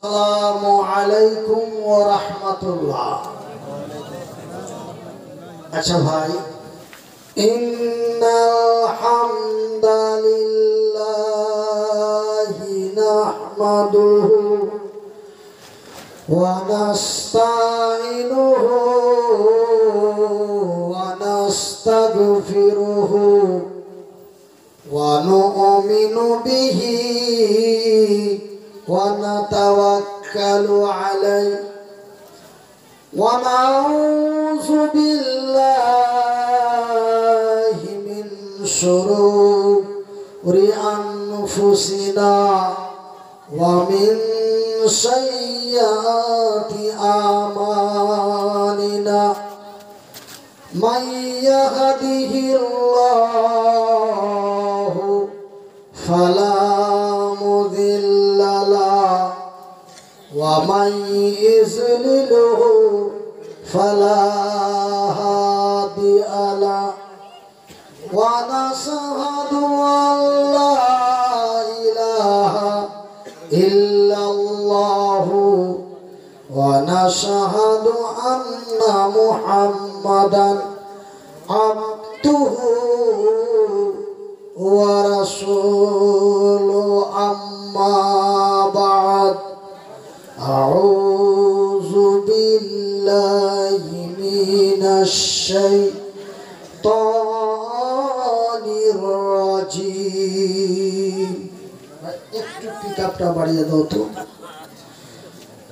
আসসালামু আলাইকুম ওয়া রাহমাতুল্লাহ। আচ্ছা ভাই, ইন্নাল হামদালিল্লাহি নাহমাদুহু ওয়া নাস্তাইনুহু ওয়া নাস্তাগফিরুহু ওয়া নু'মিনু বিহি ونتوكل عليه ونعوذ بالله من شرور أنفسنا ومن سيئات أعمالنا من يهده الله فلا مضل له ومن يضلله فلا هادي له ونشهد أن لا إله إلا الله ونشهد أن محمدا عبده ورسوله أما بعد أعوذ بالله من الشيطان الرجيم একটু পিকআপটা বাড়িয়ে দাও তো।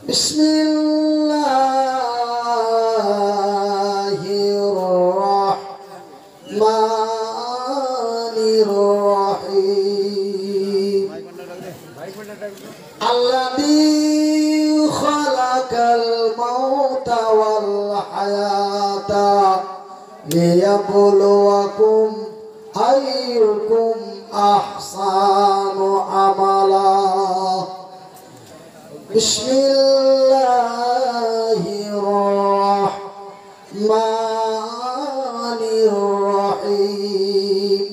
বিসমিল্লাহির রাহমানির রহিম আল্লাযী খালাকাল মাউতা ওয়াল হায়াতা লিয়াবলুয়াকুম আইয়ুকুম আহসানু আমালা। বিসমিল্লাহির রাহমানির রহিম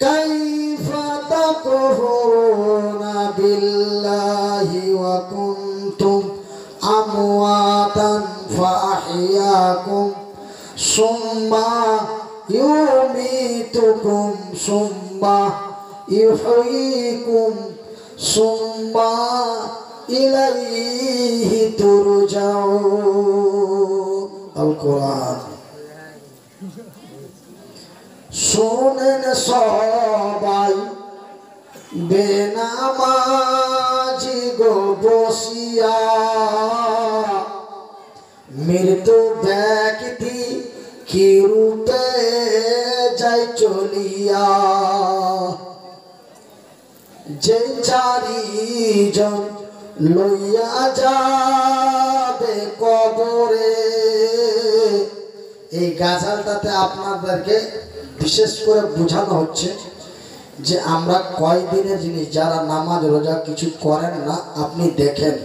কাইফা তাকফুরুনা বিল্লাহি ওয়া কুনতুম আমওয়াতান ফাআহইয়াকুম সুম্মা ইউমীতুকুম সুম্মা ইউহয়ীকুম সুম্মা ইলাইহি তুরজাউন। আল কোরআন। শোনেন সবাই বেনামাজি গো বসিয়া, মৃত্যু ব্যক্তি কি রূপে যাই চলিয়া। যে চারিজন লইয়া যাবে কবরে। এই গাজালটাতে আপনাদেরকে বিশেষ করে বোঝানো হচ্ছে যে আমরা কয়দিনের জিনিস, যারা নামাজ রোজা কিছু করেন না, আপনি দেখেন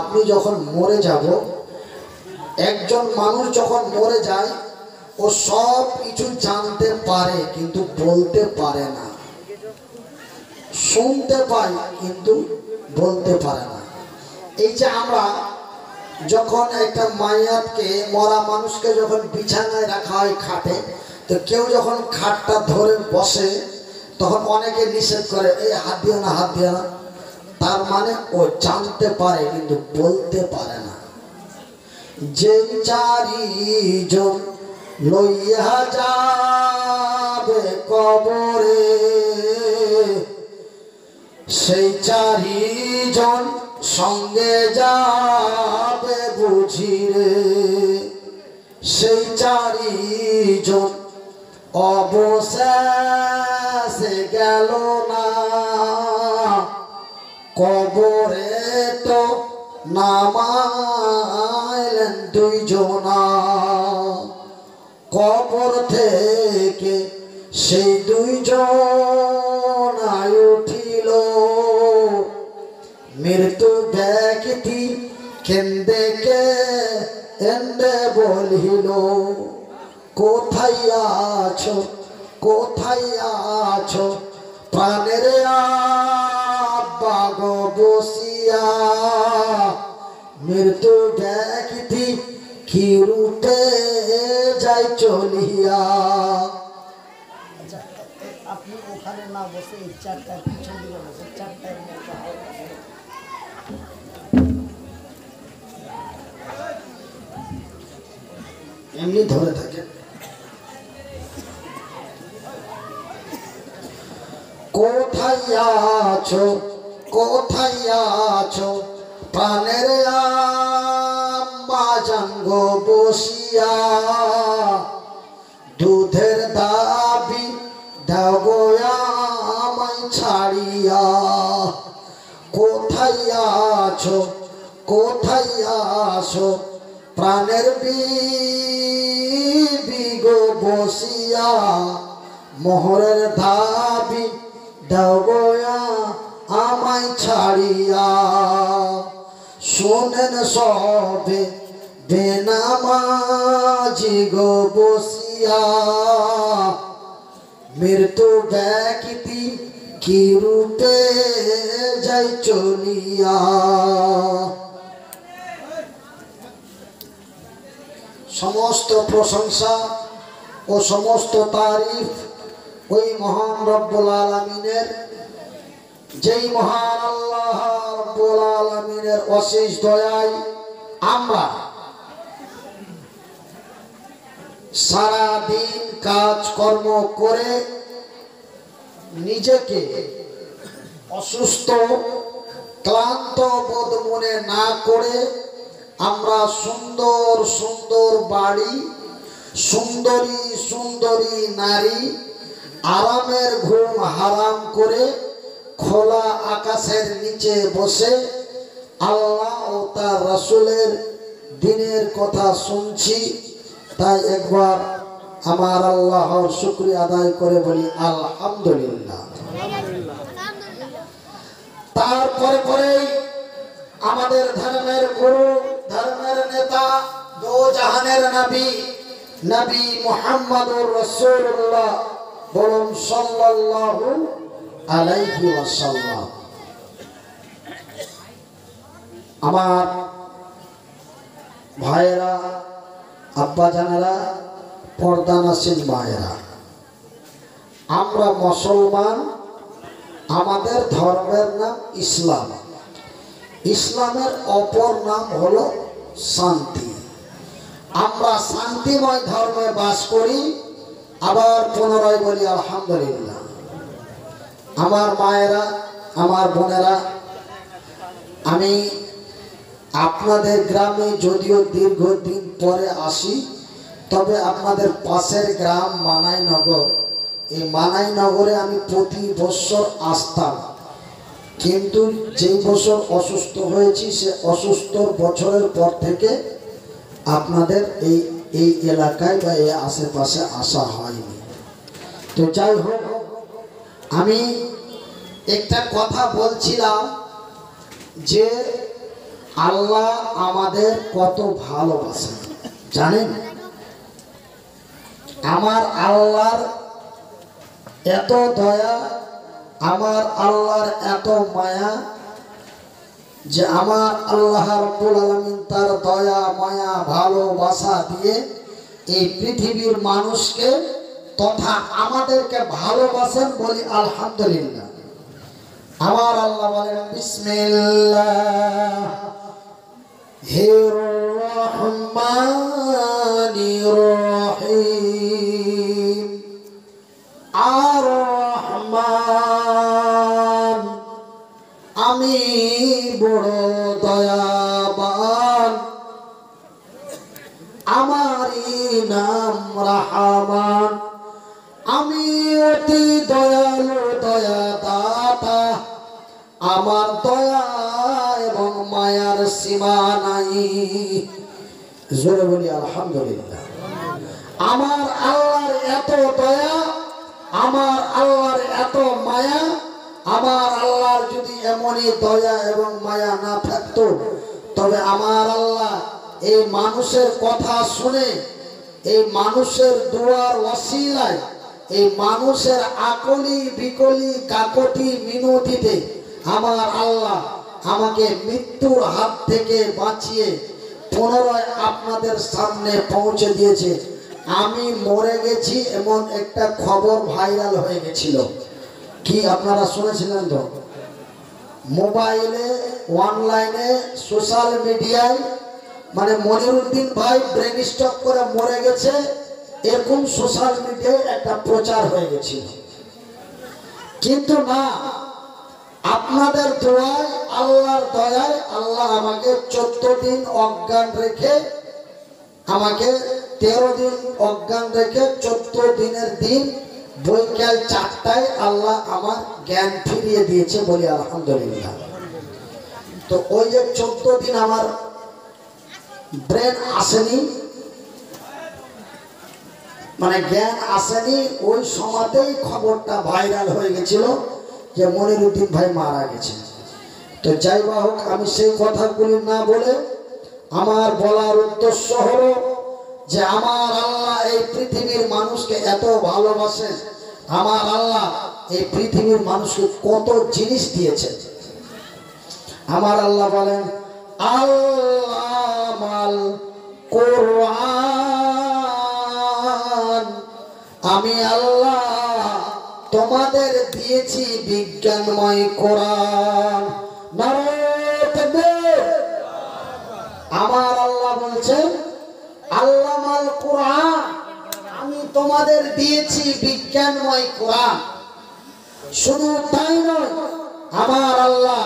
আপনি যখন মরে যাব, একজন মানুষ যখন মরে যায় ও সব কিছু জানতে পারে কিন্তু বলতে পারে না, শুনতে পায় কিন্তু বলতে পারে না। এই যে আমরা যখন একটা মাইয়াতকে, মরা মানুষকে যখন বিছানায় রাখা হয় খাটে, তো কেউ যখন খাটটা ধরে বসে তখন অনেকে নিষেধ করে, এই হাত দিও না, হাত দিও না। তার মানে ও জানতে পারে কিন্তু বলতে পারে না। যে চারিজন লইয়া যাবে কবরে, সেই চারিজন সঙ্গে যাবে বুঝিরে। সেই চারিজন অবশেষে গেল না, কবরে তো নামাইলেন দুইজনা। কবর থেকে সেই দুইজন উঠিল, মৃত্যু ব্যক্তি কেন্দে কেন্দে বলিল, কোথায় আছো, কোথায় আছো প্রাণের আব্বা গো বসিয়া। চলিয়া মৃত্যু ব্যক্তি কি রূপে যাই চলিয়া। আপনি ওখানে না বসে এই চারটার পিছন দিকে বসে চারটার এমনি ধরে থাকে। কোথায় আছো কোথায় আছো প্রাণের আম্মা জানগো বসিয়া, দুধের দাবি দাও গো আমায় ছাড়িয়া। কোথায় আছো কোথায় আছো প্রাণের বিবি গো বসিয়া, মোহরের দাবি দাও গো আমায় ছাড়িয়া। শোনেন সবে বেনামাজি গো বসিয়া, মৃত্যু ব্যক্তি কি রূপে যাই চলিয়া। সমস্ত প্রশংসা ও সমস্ত তারিফ ওই মহান রব্বুল আলামিনের, যেই মহান আল্লাহ রব্বুল আলামিনের অশেষ দয়ায় আমরা সারা দিন কাজকর্ম করে নিজেকে অসুস্থ ক্লান্ত বোধ মনে না করে আমরা সুন্দর সুন্দর বাড়ি, সুন্দরী সুন্দরী নারী, আরামের ঘুম হারাম করে খোলা আকাশের নিচে বসে আল্লাহ ও তার রাসূলের দ্বীনের কথা শুনছি। তাই একবার আমার আল্লাহর শুকরিয়া আদায় করে বলি আলহামদুলিল্লাহ। তারপরে পরেই আমাদের ধর্মের গুরু, ধর্মের নেতা, দো জাহানের নবী, নবী মুহাম্মদুর রাসূলুল্লাহ বলুন সাল্লাল্লাহু আলাইহি ওয়াসাল্লাম। আমার ভাইয়েরা, আব্বা জানেরা, পর্দানাসীন মায়েরা, আমরা মুসলমান, আমাদের ধর্মের নাম ইসলাম। ইসলামের অপর নাম হলো শান্তি। আমরা শান্তিময় ধর্মে বাস করি। আবার পুনরায় বলি আলহামদুলিল্লাহ। আমার মায়েরা, আমার বোনেরা, আমি আপনাদের গ্রামে যদিও দীর্ঘদিন পরে আসি, তবে আপনাদের পাশের গ্রাম মানাইনগর, এই মানাইনগরে আমি প্রতি বছর আসতাম। কিন্তু যেই বছর অসুস্থ হয়েছি সে অসুস্থ বছরের পর থেকে আপনাদের এই এলাকায় বা এই আশেপাশে আসা হয়নি। তো যাই হোক, আমি একটা কথা বলছিলাম যে আল্লাহ আমাদের কত ভালোবাসেন জানেন? আমার আল্লাহর এত দয়া, আমার আল্লাহর এত মায়া যে আমার আল্লাহ রাব্বুল আলামিন তার দয়া মায়া ভালোবাসা দিয়ে এই পৃথিবীর মানুষকে তথা আমাদেরকে ভালোবাসেন। বলি আলহামদুলিল্লাহ। আমার আল্লাহ বলেন বিসমিল্লাহির রহমানির রহিম। আর রহমান, আমি বড় দয়াবান, আমারই নাম রহমান, আমি অতি দয়ালু দয়া দাতা, আমার দয়া এবং মায়ার সীমা নাই। জোরে বলি আলহামদুলিল্লাহ। আমার আল্লাহর এত দয়া, আমার আল্লাহর এত মায়া, আমার আল্লাহর যদি এমনই দয়া এবং মায়া না থাকতো তবে আমার আল্লাহ এই মানুষের কথা শুনে, এই মানুষের দুয়ার ওসিলায়, এই মানুষের আকলি বিকলি কাকতি মিনতিতে আমার আল্লাহ আমাকে মৃত্যুর হাত থেকে বাঁচিয়ে পুনরায় আপনাদের সামনে পৌঁছে দিয়েছে। আমি মরে গেছি এমন একটা খবর ভাইরাল হয়ে গেছিল, কি আপনারা শুনেছিলেন তো? মোবাইলে, অনলাইনে, সোশ্যাল মিডিয়ায়, মানে মনিরুদ্দিন ভাই ব্রেন স্ট্রোক করে মরে গেছে এরকম সোশ্যাল মিডিয়ায় একটা প্রচার হয়ে গেছিল। কিন্তু না, আপনাদের দোয়ায়, আল্লাহর দয়ায় আল্লাহ আমাকে 14 দিন অজ্ঞান রেখে, আমাকে 13 দিন অজ্ঞান রেখে 14 দিনের দিন বৈকাল 4টায় আল্লাহ আমার জ্ঞান ফিরিয়ে দিয়েছে, বলি আলহামদুলিল্লাহ। তো ওই যে 14 দিন আমার ব্রেন আসেনি, মানে জ্ঞান আসেনি, ওই সময়তেই খবরটা ভাইরাল হয়ে গেছিল যে মনিরুদ্দিন ভাই মারা গেছে। তো যাই বা হোক, আমি সেই কথাগুলি না বলে আমার বলার উদ্দেশ্য হলো যে আমার আল্লাহ এই পৃথিবীর মানুষকে এত ভালোবাসে, আমার আল্লাহ এই পৃথিবীর মানুষকে কত জিনিস দিয়েছে। আমার আল্লাহ বলেন, আল্লামাল কোরআন, আমি আল্লাহ তোমাদের দিয়েছি বিজ্ঞানময় কোরআন। আমার আল্লাহ বলছেন, আল্লামাল কোরআন, আমি তোমাদের দিয়েছি বিজ্ঞানময় কোরআন। শুধু তাই নয়, আমার আল্লাহ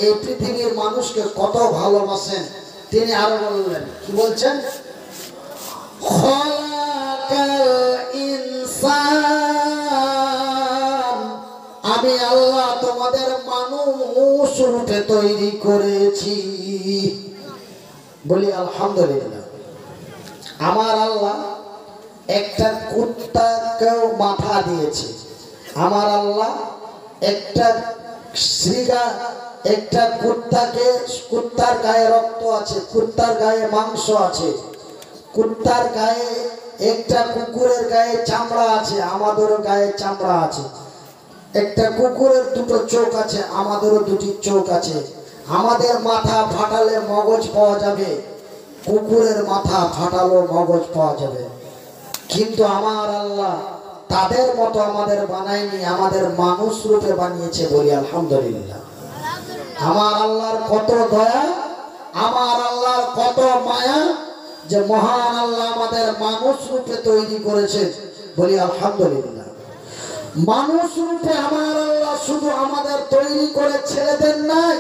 এই পৃথিবীর মানুষকে কত ভালোবাসেন তিনি আরো বললেন, কি বলছেন? খলাকাল ইনসান, আমি আল্লাহ তোমাদের মানুষ রূপে তৈরি করেছি, বলি আলহামদুলিল্লাহ। আমার আল্লাহ একটা কুত্তাকেও মাথা দিয়েছে, আমার আল্লাহ একটা শ্রীগা, একটা কুত্তাকে, কুত্তার গায়ে রক্ত আছে, কুত্তার গায়ে মাংস আছে, কুত্তার গায়ে, একটা কুকুরের গায়ে চামড়া আছে, আমাদেরও গায়ে চামড়া আছে। একটা কুকুরের দুটো চোখ আছে, আমাদেরও দুটি চোখ আছে। আমাদের মাথা ফাটালে মগজ পাওয়া যাবে, কুকুরের মাথা ফাটালো মগজ পাওয়া যাবে। কিন্তু আমার আল্লাহ তাদের মতো আমাদের বানায়নি, আমাদের মানুষ রূপে বানিয়েছে, বলি আলহামদুলিল্লাহ। আমার আল্লাহর কত দয়া, আমার আল্লাহর কত মায়া, যে মহান আল্লাহ আমাদের মানুষ রূপে তৈরি করেছে, বলি আলহামদুলিল্লাহ। মানুষ রূপে আমার আল্লাহ শুধু আমাদের তৈরি করে ছেড়ে দেন নাই,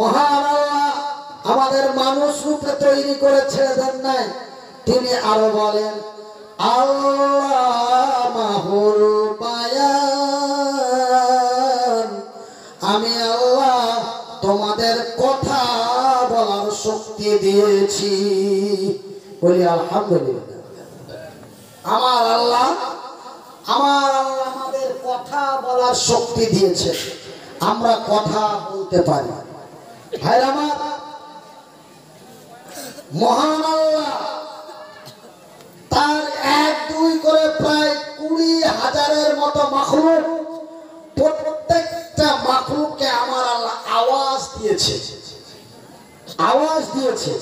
মহান আল্লাহ আমাদের মানুষ রূপে তৈরি করে ছেড়ে দেন নাই, তিনি আরো বলেন, আল্লামাহুল বায়ান, আমি আল্লাহ তোমাদের কথা বলার শক্তি দিয়েছি, বলি আলহামদুলিল্লাহ। আমার আল্লাহ আমাদের কথা বলার শক্তি দিয়েছে, আমরা কথা বলতে পারি। ভাইরা আমার, মহান আল্লাহ তার 1-2 করে প্রায় 20,000-এর মতো মাখলুক, প্রত্যেকটা মাখলুককে আমার আল্লাহ আওয়াজ দিয়েছে, আওয়াজ দিয়েছে,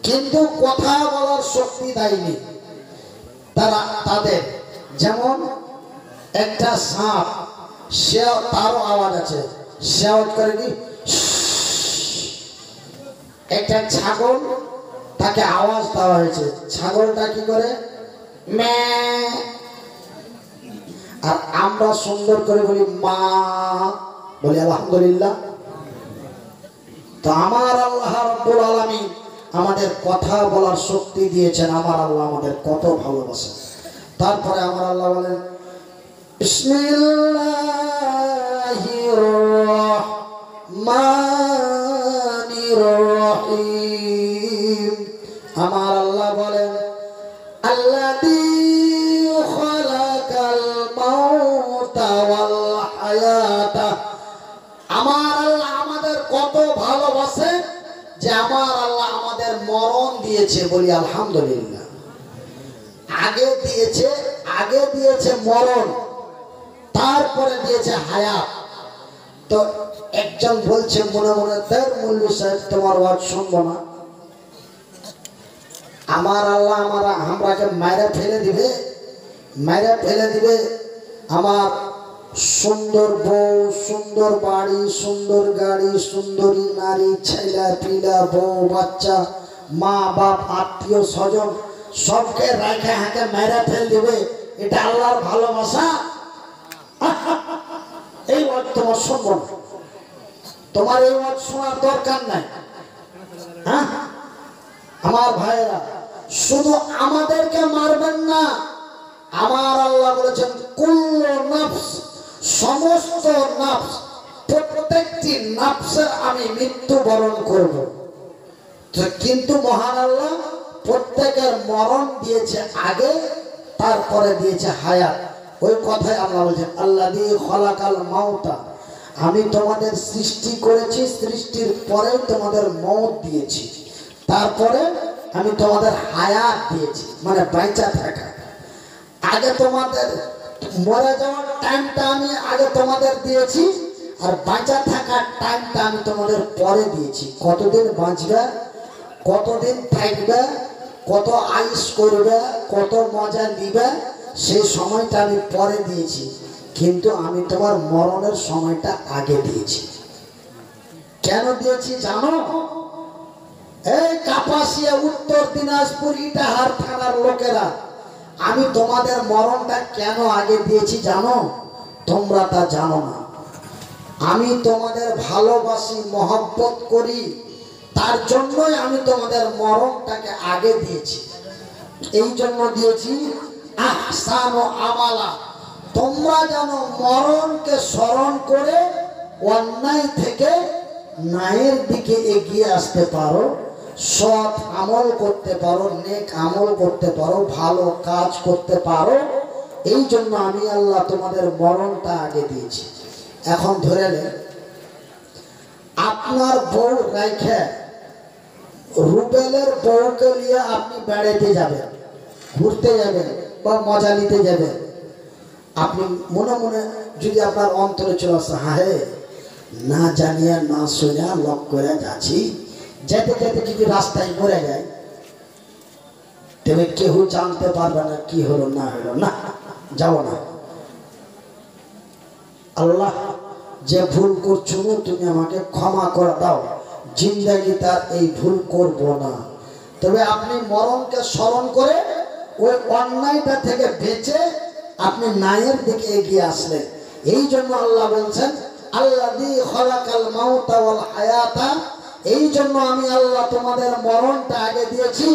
কিন্তু কথা বলার শক্তি দেয়নি তারা তাদের। যেমন একটা সাপ, সে তারও আওয়াজ আছে, সে আওয়াজ করে কি? একটা ছাগল, তাকে আওয়াজ দেওয়া হয়েছে, ছাগলটা কি করে? ম্যা। আর আমরা সুন্দর করে বলি মা, বলি আলহামদুলিল্লাহ। তো আমার আল্লাহ রাব্বুল আলামিন আমাদের কথা বলার শক্তি দিয়েছেন, আমার আল্লাহ আমাদের কত ভালোবাসেন। তারপরে আমার আল্লাহ বলেন, বিসমিল্লাহির রহমানির রহিম, আমার আল্লাহ বলেন, আল্লাযী খালাকাল মাউতা ওয়াল হায়াতা, আমার আল্লাহ আমাদের কত ভালোবাসে যে আমার আল্লাহ আমাদের মরণ দিয়েছে, বলি আলহামদুলিল্লাহ। আগে দিয়েছে মরণ, তারপরে দিয়েছে হায়াত। তো একজন বলছে মনে মনে, তার মৌলভী সাহেব তোমার ওয়াজ শুনবো না, আমার আল্লাহ আমরাকে মায়েরা ফেলে দিবে, মায়েরা ফেলে দিবে। আমার সুন্দর বউ, সুন্দর বাড়ি, সুন্দর গাড়ি, সুন্দরী নারী, ছেলা পিলা, বউ বাচ্চা, মা বাপ, আত্মীয় স্বজন সবকে রাখে হাঁকে মেরে ফেল দিবে, এটা আল্লাহর ভালোবাসা? এই ওয়াজ তোমার শুনবো না, তোমার এই ওয়াজ শোনার দরকার নাই। হ্যাঁ আমার ভাইয়েরা, শুধু আমাদেরকে মারবেন না, আমার আল্লাহ বলেছেন কুল্লু নাফস, সমস্ত নাফস, প্রত্যেকটি নাফসের আমি মৃত্যুবরণ করব। কিন্তু মহান আল্লাহ প্রত্যেকের মরণ দিয়েছে আগে, তারপরে দিয়েছে হায়াত। ওই কথাই আল্লাহ বলছেন আল্লাযী খলাকাল মাউতা, আমি তোমাদের সৃষ্টি করেছি, সৃষ্টির পরে তোমাদের মওত দিয়েছি, তারপরে আমি তোমাদের হায়াত দিয়েছি, মানে বেঁচে থাকা। আগে তোমাদের মরে যাওয়ার টাইমটা আমি আগে তোমাদের দিয়েছি, আর বেঁচে থাকার টাইমটা আমি তোমাদের পরে দিয়েছি। কতদিন বাঁচবে, কতদিন থাকবে, কত আইস করবে, কত মজা নিবে, সেই সময়টা আমি পরে দিয়েছি, কিন্তু আমি তোমার মরণের সময়টা আগে দিয়েছি। কেন দিয়েছি জানো? এই কাপাসিয়া, উত্তর দিনাজপুর, ইটাহার থানার লোকেরা, আমি তোমাদের মরণটা কেন আগে দিয়েছি জানো? তোমরা তা জানো না। আমি তোমাদের ভালোবাসি, মহব্বত করি, তার জন্যই আমি তোমাদের মরণটাকে আগে দিয়েছি। এই জন্য দিয়েছি আহসান ও আমালা, তোমরা যেন মরণকে স্মরণ করে অন্যায় থেকে ন্যায়ের দিকে এগিয়ে আসতে পারো, সৎ আমল করতে পারো, নেক আমল করতে পারো, ভালো কাজ করতে পারো। এই জন্য আমি আল্লাহ তোমাদের মরণটা আগে দিয়েছি। এখন ধরে নেন আপনার বউ রেখে রুবেলের বউকে নিয়ে আপনি বেড়াতে যাবেন, ঘুরতে যাবেন বা মজা নিতে যাবেন। আপনি মনে মনে যদি আপনার অন্তরে চলে আসে, হ্যাঁ না জানিয়া না শুনিয়া লক করে যাচ্ছি, যেতে যেতে যদি রাস্তায় মরে যায়, তবে কেউ জানতে পারবে না কি হলো না হলো, না যাব না। আল্লাহ যে ভুল করছো তুমি আমাকে ক্ষমা করে দাও, জিন্দাগি তার এই ভুল করব না। তবে আপনি মরণকে স্মরণ করে ওই অন্যায়টা থেকে বেঁচে আপনি ন্যায়ের দিকে এগিয়ে আসলেন। এই জন্য আল্লাহ বলছেন আল্লাযী খলাকাল মাউতা ওয়াল হায়াতা, এই জন্য আমি আল্লাহ তোমাদের মরণটা আগে দিয়েছি,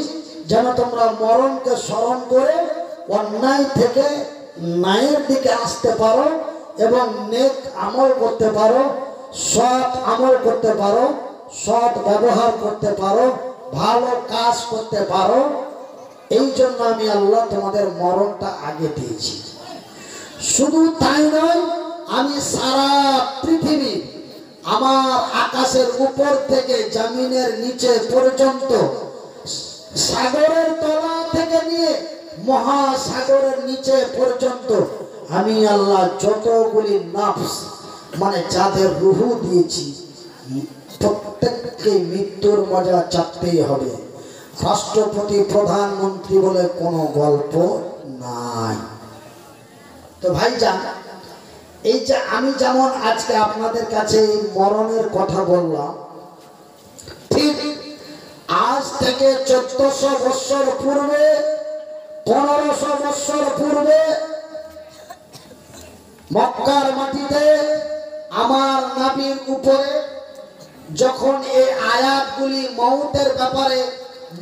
যেন তোমরা মরণকে স্মরণ করে অন্যায় থেকে ন্যায়ের দিকে আসতে পারো এবং নেক আমল করতে পারো, সৎ আমল করতে পারো, সৎ ব্যবহার করতে পারো, ভালো কাজ করতে পারো। এই জন্য আমি আল্লাহ তোমাদের মরণটা আগে দিয়েছি। শুধু তাই নয়, আমি সারা পৃথিবী, আমার আকাশের উপর থেকে জমিনের নিচে পর্যন্ত, সাগরের তলা থেকে নিয়ে মহাসাগরের নিচে পর্যন্ত আমি আল্লাহ যতগুলি নাফস, মানে যাদের রুহু দিয়েছি, প্রত্যেককে মৃত্যুর মজা চাপতেই হবে। রাষ্ট্রপতি, প্রধানমন্ত্রী বলে কোনো গল্প নাই। তো ভাইজান, এই যে আমি যেমন আজকে আপনাদের কাছে এই মরণের কথা বললাম, ঠিক আজ থেকে 1400 বছর পূর্বে, 1500 বছর পূর্বে মক্কার মাটিতে আমার নবীর উপরে যখন এই আয়াতগুলি মওতের ব্যাপারে,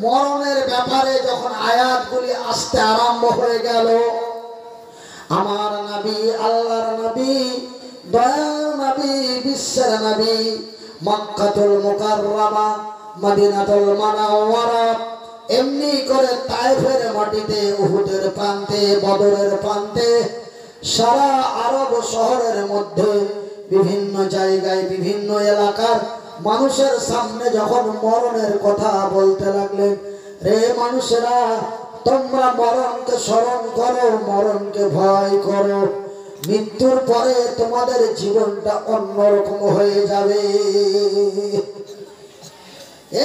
মরণের ব্যাপারে যখন আয়াতগুলি আসতে আরম্ভ হয়ে গেল, আমার নবী, আল্লাহর নবী, দয়ার নবী, বিশ্বের নবী, মক্কাতুল মুকাররমা, মদিনাতুল মুনাওয়ারা, এমনি করে তায়েফের মাটিতে, উহুদের প্রান্তে, বদরের প্রান্তে, সারা আরব শহরের মধ্যে বিভিন্ন জায়গায়, বিভিন্ন এলাকার মানুষের সামনে যখন মরণের কথা বলতে লাগলেন, রে মানুষেরা, তোমরা মরণকে স্মরণ করো, মরণকে ভয় করো, মৃত্যুর পরে তোমাদের জীবনটা অন্যরকম হয়ে যাবে।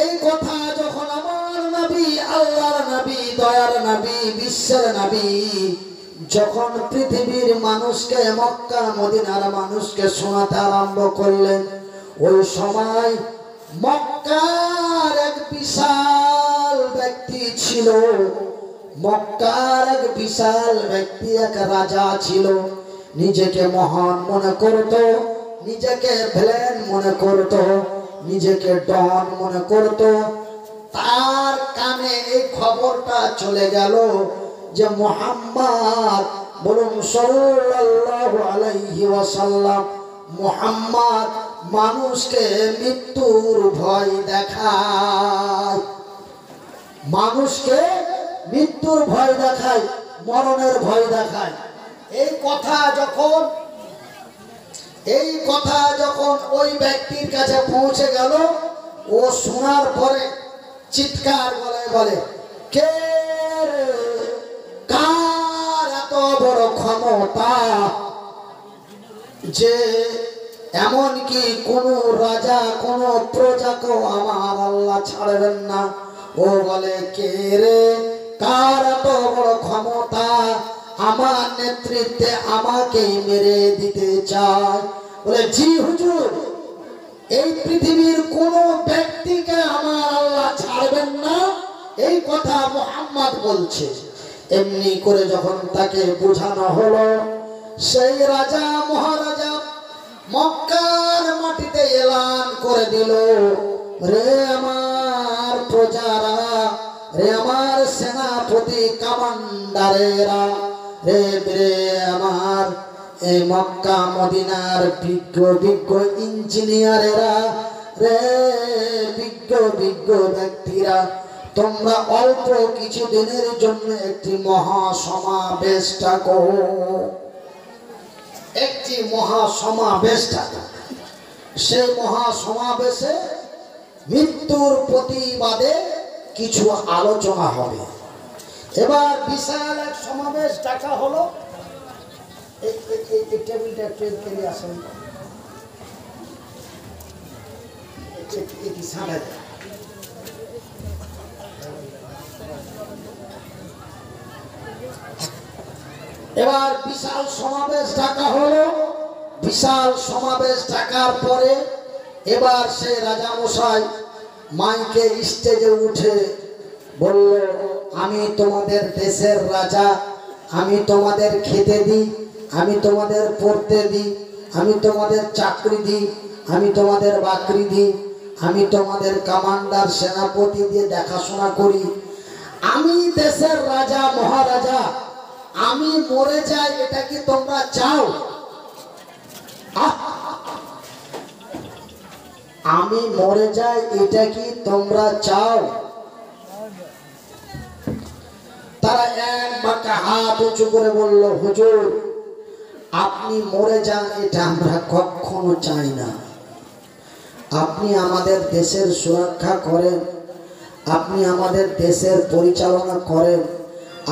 এই কথা যখন আমার নবী, আল্লাহর নবী, দয়ার নবী, বিশ্বের নবী যখন পৃথিবীর মানুষকে, মক্কা মদিনার মানুষকে শোনাতে আরম্ভ করলেন, ওই সময় মক্কার এক বিশাল ব্যক্তি ছিল, মক্কার এক বিশাল ব্যক্তি, এক রাজা ছিল। নিজেকে মহান মনে করত, নিজেকে ভিলেন মনে করত, নিজেকে ডন মনে করত। তার কানে এই খবরটা চলে গেল যে মুহাম্মদ, বলুন সাল্লাল্লাহু আলাইহি ওয়াসাল্লাম, মুহাম্মদ মানুষকে মৃত্যুর ভয় দেখায়, মানুষকে মৃত্যুর ভয় দেখায়, মরণের ভয় দেখায়। এই কথা যখন ওই ব্যক্তির কাছে পৌঁছে গেল, ও শোনার পরে চিৎকার গলায় বলে, কে রে, কার এত বড় ক্ষমতা যে এমনকি কোন রাজা, কোন প্রজাকেও আমার আল্লাহ ছাড়বেন না। ও বলে, কে রে, কার এত বড় ক্ষমতা আমার নেতৃত্বে আমাকেই মেরে দিতে চায়? বলে, জি হুজুর, এই পৃথিবীর কোন ব্যক্তিকে আমার আল্লাহ ছাড়বেন না, এই কথা মুহাম্মদ বলছে। এমনি করে যখন তাকে বোঝানো হলো, সেই রাজা মহারাজা মক্কার মাটিতে এলান করে দিল, রে আমার প্রজারা, রে আমার সেনাপতি কমান্ডারেরা, রে রে আমার এই মক্কা মদিনার বিজ্ঞ বিজ্ঞ ইঞ্জিনিয়ারেরা, রে বিজ্ঞ বিজ্ঞ ব্যক্তিরা, তোমরা অল্প কিছু দিনের জন্য একটি মহাসমাবেশ ডাকো, একটি মহাসমাবেশ ডাকো। সেই মহাসমাবেশে মৃত্যুর প্রতিবাদে কিছু আলোচনা হবে। এবার বিশাল এক সমাবেশ ডাকা হলো। এই টেবিলটা একটু এদিকে আসেন, এটি সামনে। এবার বিশাল সমাবেশ ডাকা হলো। বিশাল সমাবেশ ডাকার পরে এবার সে রাজামশাই মাইকে স্টেজে উঠে বলল, আমি তোমাদের দেশের রাজা, আমি তোমাদের খেতে দিই, আমি তোমাদের পড়তে দিই, আমি তোমাদের চাকরি দিই, আমি তোমাদের বাকরি দিই, আমি তোমাদের কমান্ডার সেনাপতি দিয়ে দেখাশোনা করি, আমি দেশের রাজা মহারাজা, আমি মরে যাই, এটা কি তোমরা চাও? আমি মরে যাই, এটা কি তোমরা চাও? তারা এক বাঁকা হাত উঁচু করে বলল, হুজুর আপনি মরে যান, এটা আমরা কখনো চাই না। আপনি আমাদের দেশের সুরক্ষা করেন, আপনি আমাদের দেশের পরিচালনা করেন,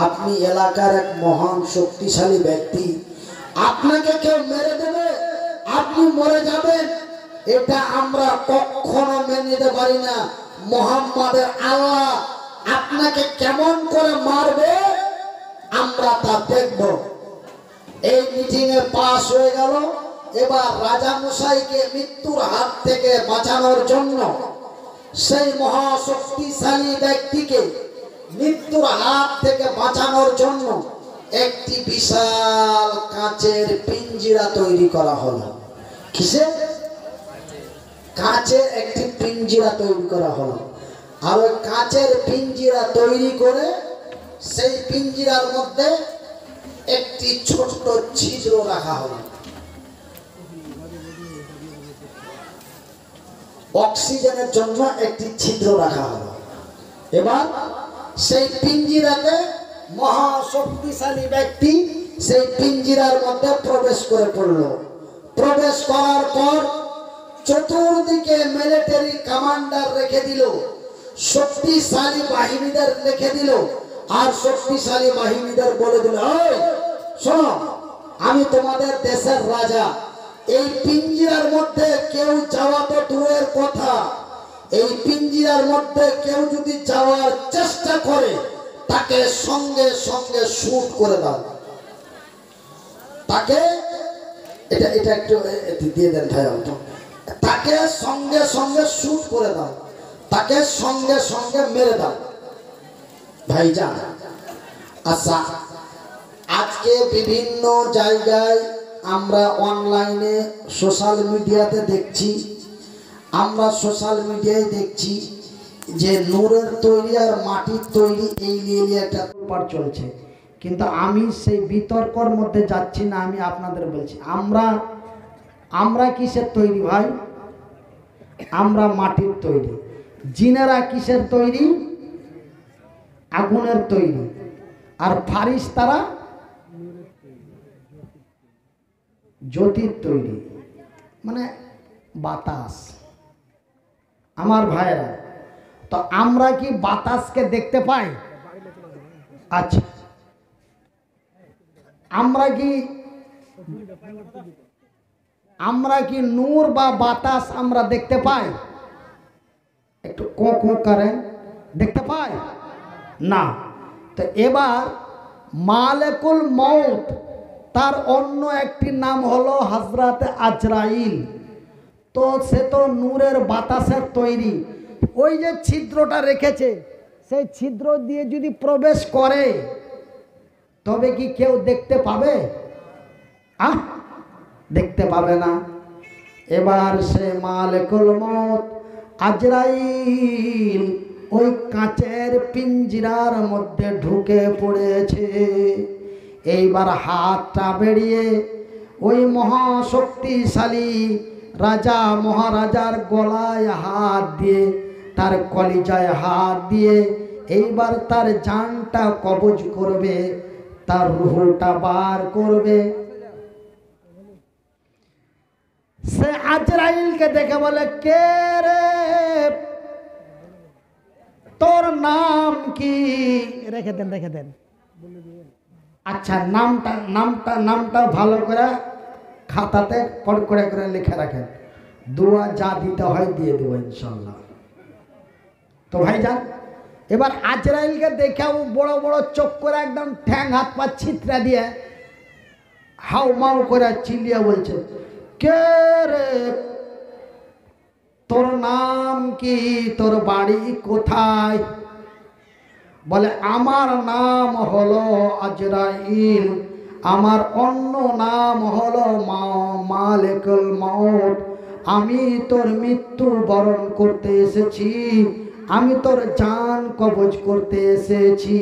আপনি এলাকার এক মহান শক্তিশালী ব্যক্তি, আপনাকে কেউ মেরে দেবে, আপনি মরে যাবেন, এটা আমরা কখনো মেনে নিতে পারি না। মুহাম্মাদের আল্লাহ আপনাকে কেমন করে মারবে আমরা তা দেখব। এই মিটিং এ পাস হয়ে গেল। এবার রাজা মশাইকে মৃত্যুর হাত থেকে বাঁচানোর জন্য, সেই মহাশক্তিশালী ব্যক্তিকে মৃত্যুর হাত থেকে বাঁচানোর জন্য একটি বিশাল কাঁচের পিঞ্জিরা তৈরি করা হলো। কিসের? কাঁচের একটি পিঞ্জিরা তৈরি করা হলো। আর ওই কাঁচের পিঞ্জিরা তৈরি করে সেই পিঞ্জিরার মধ্যে একটি ছোট্ট ছিদ্র রাখা হলো। অক্সিজেনের জন্য একটি ছিদ্র রাখা হলো। এবার সেই পিঞ্জিরাতে মহাশক্তিশালী ব্যক্তি সেই পিঞ্জিরার মধ্যে প্রবেশ করে পড়ল। প্রবেশ করার পর চতুর্দিকে মিলিটারি কমান্ডার রেখে দিল, শক্তিশালী বাহিনীদের রেখে দিল, আর শক্তিশালী বাহিনীদের বলে দিল, শোনো আমি তোমাদের দেশের রাজা। এই পিঞ্জিরার মধ্যে কেউ যাওয়া তো দূরের কথা, এই পিঞ্জিরার মধ্যে কেউ যদি যাওয়ার চেষ্টা করে তাকে সঙ্গে সঙ্গে শুট করে দাও। তাকে এটা এটা একটু দিয়ে দেন ভাই, তাকে সঙ্গে সঙ্গে শুট করে দাও, তাকে সঙ্গে সঙ্গে মেরে দাও। ভাইজান, আচ্ছা, আজকে বিভিন্ন জায়গায় আমরা অনলাইনে সোশ্যাল মিডিয়াতে দেখছি, আমরা সোশ্যাল মিডিয়ায় দেখছি যে নূরের তৈরি আর মাটির তৈরি এই নিয়ে একটা ব্যাপার চলছে। কিন্তু আমি সেই বিতর্কর মধ্যে যাচ্ছি না, আমি আপনাদের বলছি আমরা কিসের তৈরি ভাই? আমরা মাটির তৈরি। জিনেরা কিসের তৈরি? আগুনের তৈরি। আর ফারিস্তারা জ্যোতির তৈরি, মানে বাতাস। আমার ভাইরা, তো আমরা কি বাতাসকে দেখতে পাই? আচ্ছা, আমরা কি নূর বা বাতাস আমরা দেখতে পাই? একটু কোঁ করেন, দেখতে পাই না। তো এবার মালেকুল মউত, তার অন্য একটি নাম হলো হযরত আজরাইল। তো সে তো নূরের বাতাসের তৈরি। ওই যে ছিদ্রটা রেখেছে, সেই ছিদ্র দিয়ে যদি প্রবেশ করে তবে কি কেউ দেখতে পাবে? দেখতে পাবে না। এবার সে মালেকুল মউত আজরাইল ওই কাঁচের পিঞ্জিরার মধ্যে ঢুকে পড়েছে। এইবার হাতটা বেরিয়ে ওই মহাশক্তিশালী রাজা মহারাজার গলায় হাত দিয়ে, তার কলিজায় হাত দিয়ে এইবার তার জানটা কবজ করবে, তার রূহটা বার করবে। সে আজরাইলকে দেখে বলে, কে রে, তোর নাম কি? রেখে দেন। আচ্ছা, নামটা ভালো করে খাতাতে পড় করে লিখে রাখেন। দোয়া যা দিতে হয় দিয়ে দেবো ইনশাল্লাহ। তো ভাইজান, এবার আজরাইলকে দেখে বড় বড় চোখ করে একদম ঠ্যাং হাত পা ছিতরা দিয়ে হাউ মাউ করে চিল্লিয়ে বলছে, কে রে, তোর নাম কি, তোর বাড়ি কোথায়? বলে, আমার নাম হলো আজরাইল, আমার অন্য নাম হলো মালেকুল মউত। আমি তোর মৃত্যু বরণ করতে এসেছি, আমি তোর জান কবজ করতে এসেছি।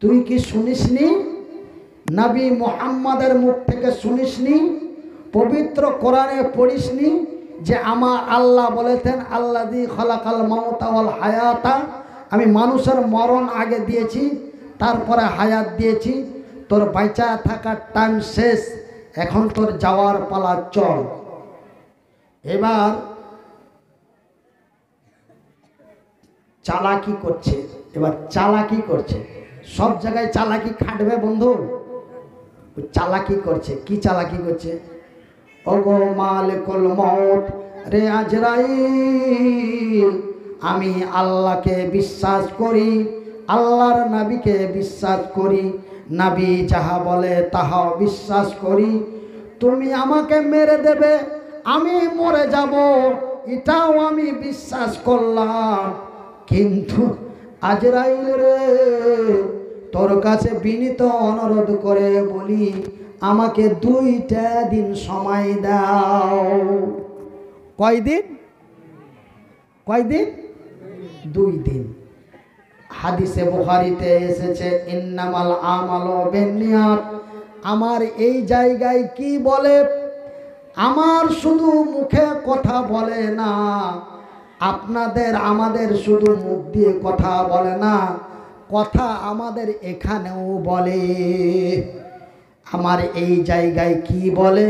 তুই কি শুনিসনি? নবী মুহাম্মাদের মুখ থেকে শুনিসনি? পবিত্র কোরআনে পড়িসনি যে আমার আল্লাহ বলেছেন, আল্লাযী খালাকাল মাউতা ওয়াল হায়াতা, আমি মানুষের মরণ আগে দিয়েছি, তারপরে হায়াত দিয়েছি। তোর বাইচা থাকার টাইম শেষ, এখন তোর যাওয়ার পালা, চল। এবার চালাকি করছে, সব জায়গায় চালাকি খাটবে বন্ধু। চালাকি করছে, কি চালাকি করছে? ওগো মালিকুল মউত রে আজরাইল, আমি আল্লাহকে বিশ্বাস করি, আল্লাহর নবীকে বিশ্বাস করি, নবী যাহা বলে তাহা বিশ্বাস করি। তুমি আমাকে মেরে দেবে, আমি মরে যাব, এটাও আমি বিশ্বাস করলাম। কিন্তু আজরাইল রে, তোর কাছে বিনীত অনুরোধ করে বলি, আমাকে 2টা দিন সময় দাও। কয়দিন? 2 দিন। হাদিসে বুখারীতে এসেছে, ইন্নামাল আমালু বিন্নিয়াত। আমার এই জায়গায় কি বলে? আমার শুধু মুখে কথা বলে না, আমাদের শুধু মুখ দিয়ে কথা বলে না, কথা আমাদের এখানেও বলে। আমার এই জায়গায় কি বলে,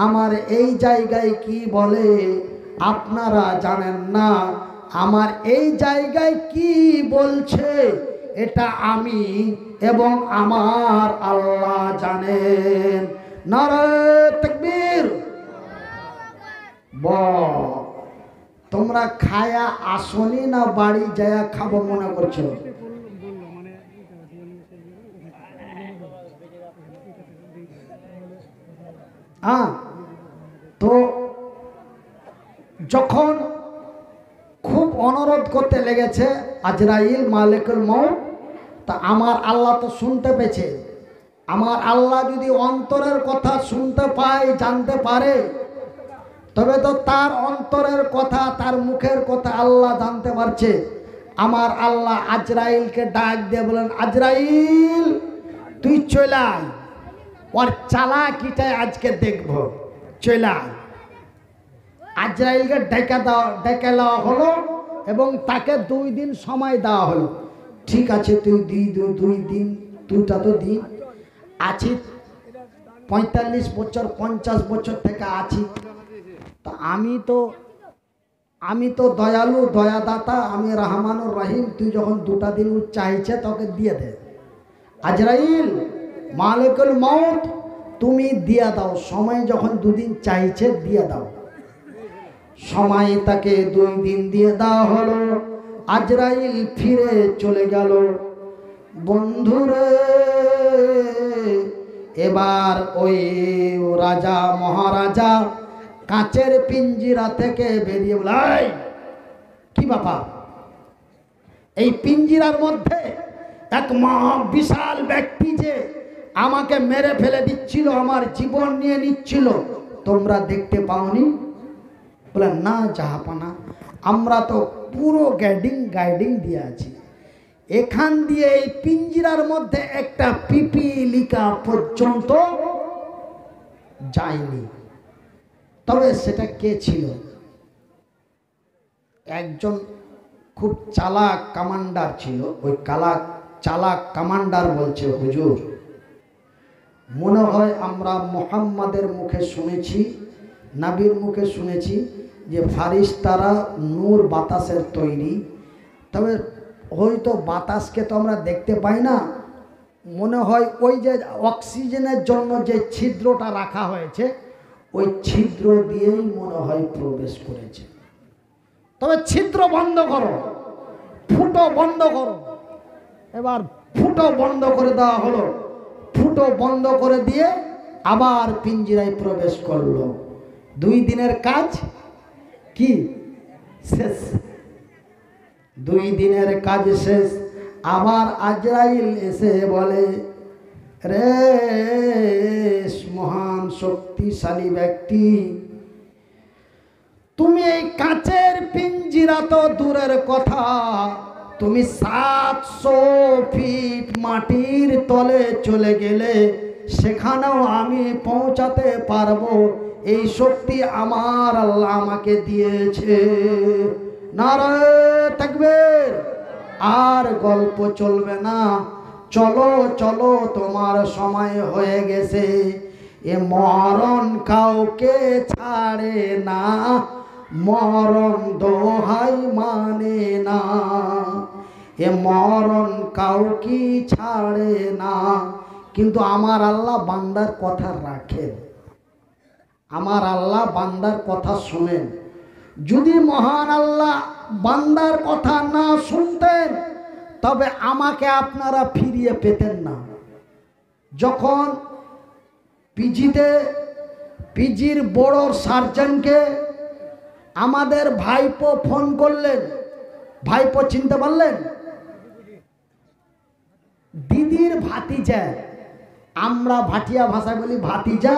আমার এই জায়গায় কি বলে আপনারা জানেন না। আমার এই জায়গায় কি বলছে এটা আমি এবং আমার আল্লাহ জানেন। নারে তাকবীর। তোমরা খায়া আসনি না বাড়ি যায়া খাবো মনে করছো? তো যখন খুব অনুরোধ করতে লেগেছে আজরাইল মালিকুল মউত, তা আমার আল্লাহ তো শুনতে পেয়েছে। আমার আল্লাহ যদি অন্তরের কথা শুনতে পায়, জানতে পারে, তবে তো তার অন্তরের কথা, তার মুখের কথা আল্লাহ জানতে পারছে। আমার আল্লাহ আজরাইলকে ডাক দিয়ে বলেন, আজরাইল তুই চলে আয়, ওর চালাকিটাই আজকে দেখব, চলে আয়। আজরাইলকে ডেকে দেওয়া হলো এবং তাকে 2 দিন সময় দেওয়া হলো। ঠিক আছে, তুই 2 দিন, তুইটা তো দিন আছি 45 বছর 50 বছর থেকে আছি, তা আমি তো দয়ালু, দয়াদাতা, আমি রহমানুর রহিম। তুই যখন 2টা দিন চাইছে তোকে দিয়ে দে। আজরাইল মালিকুল মউত তুমি দিয়ে দাও, সময় যখন 2 দিন চাইছে দিয়ে দাও। সময় তাকে 2 দিন দিয়ে দেওয়া হলো। আজরাইল ফিরে চলে গেল। বন্ধুরে, এবার ওই রাজা মহারাজা কাঁচের পিঞ্জিরা থেকে বেরিয়ে বলে, কি ব্যাপার? এই পিঞ্জিরার মধ্যে এক মহা বিশাল ব্যক্তি যে আমাকে মেরে ফেলে দিচ্ছিল, আমার জীবন নিয়ে নিচ্ছিল, তোমরা দেখতে পাওনি? বলে, না জাহাপানা, আমরা তো পুরো গাইডিং দিয়ে আছি। এখান দিয়ে এই পিঞ্জিরার মধ্যে একটা পিপিলিকা পর্যন্ত যায়নি। তবে সেটা কে ছিল? একজন খুব চালাক কমান্ডার ছিল। ওই চালাক কমান্ডার বলছে, হুজুর মনে হয় আমরা মুহাম্মাদের মুখে শুনেছি, নবীর মুখে শুনেছি যে ফারিস্তারা নূর বাতাসের তৈরি। তবে হয়তো বাতাসকে তো আমরা দেখতে পাই না, মনে হয় ওই যে অক্সিজেনের জন্য যে ছিদ্রটা রাখা হয়েছে, ওই ছিদ্র দিয়েই মনে হয় প্রবেশ করেছে। তবে ছিদ্র বন্ধ করো, ফুটো বন্ধ করো। এবার ফুটো বন্ধ করে দেওয়া হলো। ফুটো বন্ধ করে দিয়ে আবার পিঞ্জিরায় প্রবেশ করলো। 2 দিনের কাজ কি শেষ? 2 দিনের কাজ শেষ। আবার আজরাইল এসে বলে, রে মহান শক্তিশালী ব্যক্তি, তুমি এই কাঁচের পিঞ্জিরা তো দূরের কথা, তুমি 700 ফিট মাটির তলে চলে গেলে সেখানেও আমি পৌঁছাতে পারবো। এই শক্তি আমার আল্লাহ আমাকে দিয়েছে। নারে তাকবীর। আর গল্প চলবে না, চলো চলো, তোমার সময় হয়ে গেছে। এ মরণ কাউকে ছাড়ে না, মরণ দোহাই মানে না। এ মরণ কাউকে ছাড়ে না। কিন্তু আমার আল্লাহ বান্দার কথা রাখেন, আমার আল্লাহ বান্দার কথা শুনেন। যদি মহান আল্লাহ বান্দার কথা না শুনতেন, তবে আমাকে আপনারা ফিরিয়ে পেতেন না। যখন পিজির বড় সার্জনকে আমাদের ভাইপো ফোন করলেন, ভাইপো চিনতে পারলেন? দিদির ভাতিজা, আমরা ভাটিয়া ভাষায় বলি ভাতিজা,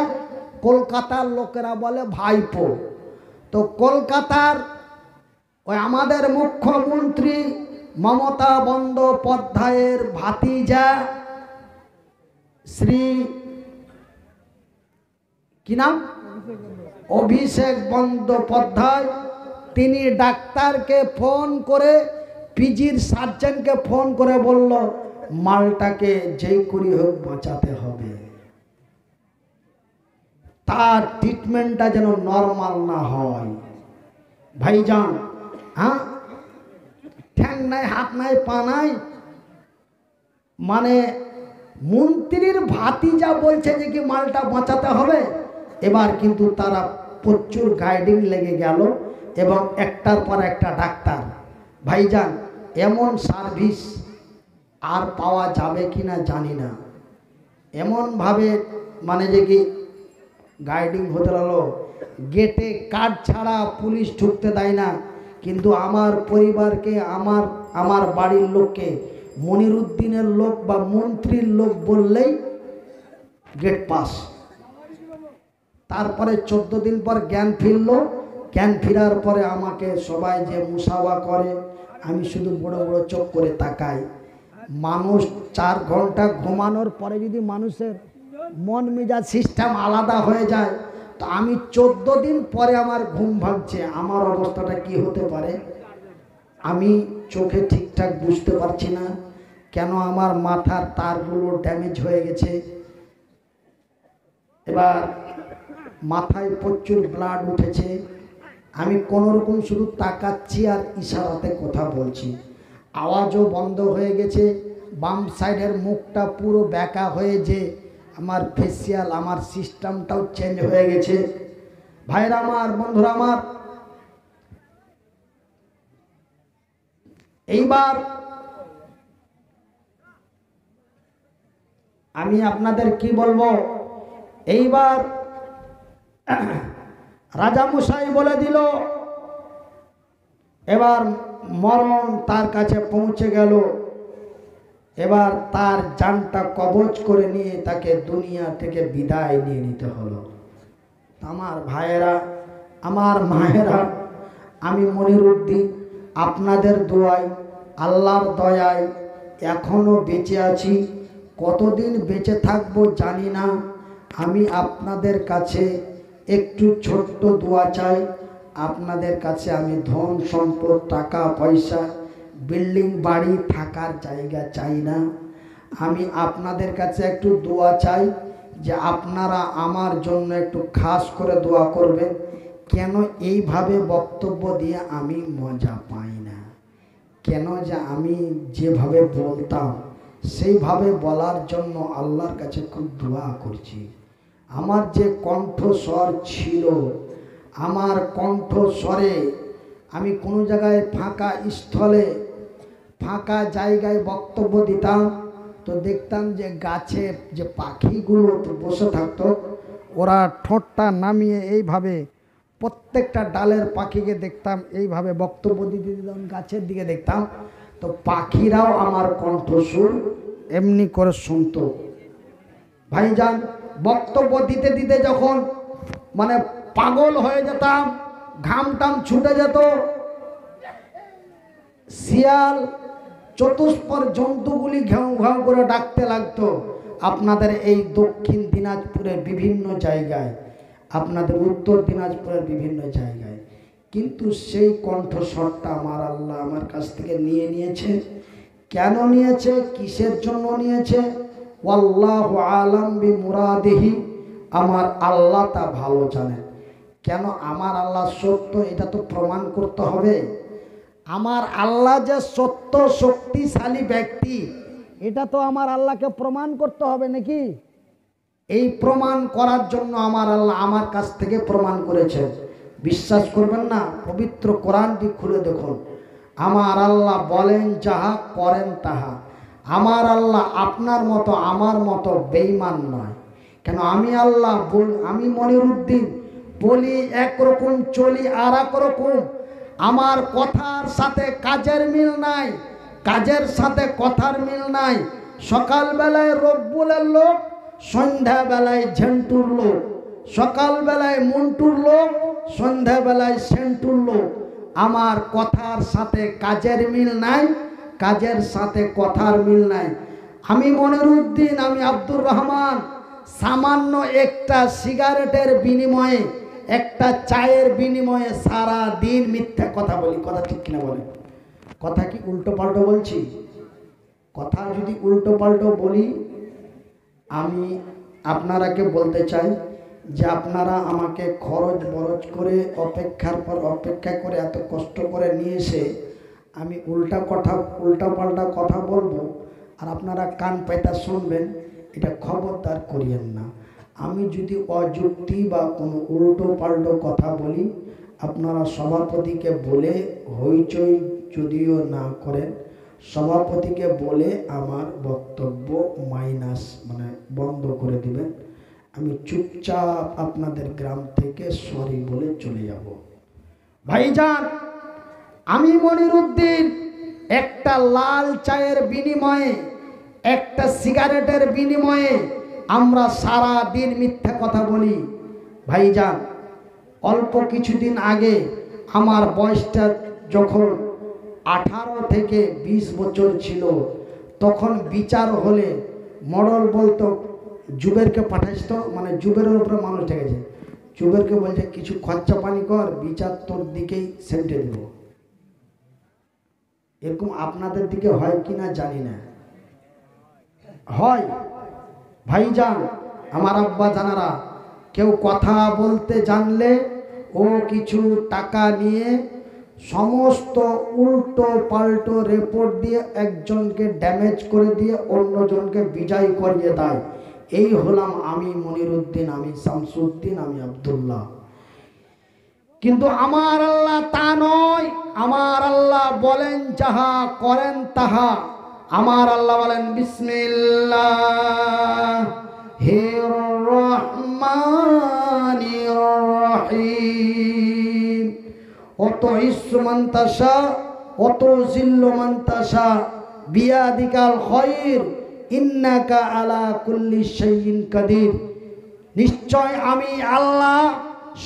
কলকাতার লোকেরা বলে ভাইপো। তো কলকাতার ওই আমাদের মুখ্যমন্ত্রী মমতা বন্দ্যোপাধ্যায়ের ভাতিজা শ্রী কি নাম, অভিষেক বন্দ্যোপাধ্যায়, তিনি ডাক্তারকে ফোন করে, পিজির সার্জনকে ফোন করে বলল, মালটাকে যেই করি হোক বাঁচাতে হবে, তার ট্রিটমেন্টটা যেন নরমাল না হয়। ভাইজান, হ্যাঁ, ঠ্যাং নাই, হাত নাই, পা নাই, মানে মন্ত্রীর ভাতিজা বলছে যে কি মালটা বাঁচাতে হবে। এবার কিন্তু তারা প্রচুর গাইডিং লেগে গেল এবং একটার পর একটা ডাক্তার। ভাইজান, এমন সার্ভিস আর পাওয়া যাবে কি না জানি না। এমনভাবে মানে যে কি গাইডিং হতে লাগলো, গেটে কার্ড ছাড়া পুলিশ ঢুকতে দেয় না। কিন্তু আমার পরিবারকে, আমার বাড়ির লোককে মনিরুদ্দিনের লোক বা মন্ত্রীর লোক বললেই গেট পাস। তারপরে 14 দিন পর জ্ঞান ফিরল। জ্ঞান ফেরার পরে আমাকে সবাই যে মুসাফা করে, আমি শুধু বড় বড় চোখ করে তাকাই। মানুষ 4 ঘন্টা ঘুমানোর পরে যদি মানুষের মন মেজাজ সিস্টেম আলাদা হয়ে যায়, তো আমি 14 দিন পরে আমার ঘুম ভাঙছে, আমার অবস্থাটা কি হতে পারে? আমি চোখে ঠিকঠাক বুঝতে পারছি না কেন, আমার মাথার তারগুলো ড্যামেজ হয়ে গেছে। এবার মাথায় প্রচুর ব্লাড উঠেছে। আমি কোনোরকম শুধু তাকাচ্ছি আর ইশারাতে কথা বলছি। আওয়াজও বন্ধ হয়ে গেছে। বাম সাইডের মুখটা পুরো ব্যাকা হয়ে যে আমার ফেসিয়াল, আমার সিস্টেমটাও চেঞ্জ হয়ে গেছে। ভাইরা আমার, বন্ধুরা আমার, এইবার আমি আপনাদের কি বলবো, এইবার রাজামশাই বলে দিল, এবার মরণ তার কাছে পৌঁছে গেল। এবার তার জানটা কবজ করে নিয়ে তাকে দুনিয়া থেকে বিদায় নিয়ে নিতে হলো। আমার ভাইয়েরা, আমার মায়েরা, আমি মনিরুদ্দিন আপনাদের দোয়ায়, আল্লাহর দয়ায় এখনো বেঁচে আছি। কতদিন বেঁচে থাকবো জানি না। আমি আপনাদের কাছে একটু ছোট্ট দোয়া চাই। আপনাদের কাছে আমি ধন সম্পদ, টাকা পয়সা, বিল্ডিং বাড়ি, থাকার জায়গা চাই না। আমি আপনাদের কাছে একটু দোয়া চাই যে আপনারা আমার জন্য একটু খাস করে দোয়া করবেন। কেন এইভাবে বক্তব্য দিয়ে আমি মজা পাই না, কেন যে আমি যেভাবে বলতাম সেইভাবে বলার জন্য আল্লাহর কাছে খুব দোয়া করছি। আমার যে কণ্ঠস্বর ছিল, আমার কণ্ঠস্বরে আমি কোনো জায়গায় ফাঁকা স্থলে, ফাঁকা জায়গায় বক্তব্য দিতাম, তো দেখতাম যে গাছে যে পাখিগুলো তো বসে থাকতো, ওরা ঠোঁটটা নামিয়ে এইভাবে প্রত্যেকটা ডালের পাখিকে দেখতাম এইভাবে বক্তব্য দিতে দিতাম, গাছের দিকে দেখতাম, তো পাখিরাও আমার কণ্ঠস্বর এমনি করে শুনতো। ভাইজান, বক্তব্য দিতে দিতে যখন মানে পাগল হয়ে যেতাম, ঘামটাম ছুটে যেত, শিয়াল চতুষ্পর জন্তুগুলি ঘেউ ঘেউ করে ডাকতে লাগতো। আপনাদের এই দক্ষিণ দিনাজপুরের বিভিন্ন জায়গায়, আপনাদের উত্তর দিনাজপুরের বিভিন্ন জায়গায়, কিন্তু সেই কণ্ঠস্বরটা আমার আল্লাহ আমার কাছ থেকে নিয়ে নিয়েছে। কেন নিয়েছে, কিসের জন্য নিয়েছে, ওয়াল্লাহু আলাম বিমুরাদিহি, আমার আল্লাহ তা ভালো জানেন। কেন আমার আল্লাহ সত্য, এটা তো প্রমাণ করতে হবে। আমার আল্লাহ যে সত্য শক্তিশালী ব্যক্তি, এটা তো আমার আল্লাহকে প্রমাণ করতে হবে নাকি? এই প্রমাণ করার জন্য আমার আল্লাহ আমার কাছ থেকে প্রমাণ করেছে। বিশ্বাস করবেন না, পবিত্র কোরআনটি খুলে দেখুন। আমার আল্লাহ বলেন যাহা, করেন তাহা। আমার আল্লাহ আপনার মতো আমার মতো বেঈমান নয়। কেন আমি আল্লাহ আমি মনিরুদ্দিন বলি একরকম, চলি আর এক রকম। আমার কথার সাথে কাজের মিল নাই, কাজের সাথে কথার মিল নাই। সকালবেলায় রব্বুলের লোক, সন্ধ্যাবেলায় ঝেন্টুর লোক, সকালবেলায় মন্টুর লোক, সন্ধ্যাবেলায় সেন্টুর লোক। আমার কথার সাথে কাজের মিল নাই, কাজের সাথে কথার মিল নাই। আমি মনিরুদ্দিন, আমি আব্দুর রহমান সামান্য একটা সিগারেটের বিনিময়ে, একটা চায়ের বিনিময়ে সারা দিন মিথ্যা কথা বলি। কথা ঠিক কিনা বলে? কথা কি উল্টো পাল্টো বলছি? কথা যদি উল্টো পাল্টো বলি, আমি আপনারাকে বলতে চাই যে আপনারা আমাকে খরচ বরচ করে অপেক্ষার পর অপেক্ষা করে এত কষ্ট করে নিয়ে এসে আমি উল্টা পাল্টা কথা বলবো, আর আপনারা কান পেতে শুনবেন। এটা খবরদার করিয়েন না। আমি যদি অযুক্তি বা কোনো উল্টো পাল্টো কথা বলি, আপনারা সভাপতিকে বলে হইচই যদিও না করেন, সভাপতিকে বলে আমার বক্তব্য মাইনাস মানে বন্ধ করে দিবেন। আমি চুপচাপ আপনাদের গ্রাম থেকে সরি বলে চলে যাব। ভাইজান, আমি মনিরুদ্দিন একটা লাল চায়ের বিনিময়ে, একটা সিগারেটের বিনিময়ে আমরা সারা দিন মিথ্যা কথা বলি। ভাইজান, অল্প কিছুদিন আগে আমার বয়সটা যখন 18 থেকে 20 বছর ছিল, তখন বিচার হলে মডল বলতো জুবেরকে পাঠাইস তো, মানে জুবেরের উপরে মানুষ ঠেকেছে, জুবেরকে বলছে কিছু খরচা পানি কর, বিচার তোর দিকেই সেন্টে দেব। এরকম আপনাদের দিকে হয় কি না জানি না, হয়। ভাইজান, আমার আব্বা জানারা, কেউ কথা বলতে জানলে ও কিছু টাকা নিয়ে সমস্ত উল্টো পাল্টো রিপোর্ট দিয়ে একজনকে ড্যামেজ করে দিয়ে অন্যজনকে বিজয় করিয়ে দেয়। এই হলাম আমি মনিরুদ্দিন, আমি শামসুদ্দিন, আমি আব্দুল্লাহ। কিন্তু আমার আল্লাহ তা নয়। আমার আল্লাহ বলেন যাহা, করেন তাহা। আমার আল্লাহ বলেন বিসমিল্লাহির রহমানির রহিম। অত ইজ্জু মান তাশা, অত জিল্লু মান তাশা, বিয়াদিকাল খায়র, ইন্নাকা আলা কুল্লি শাইইন কাদির। নিশ্চয় আমি আল্লাহ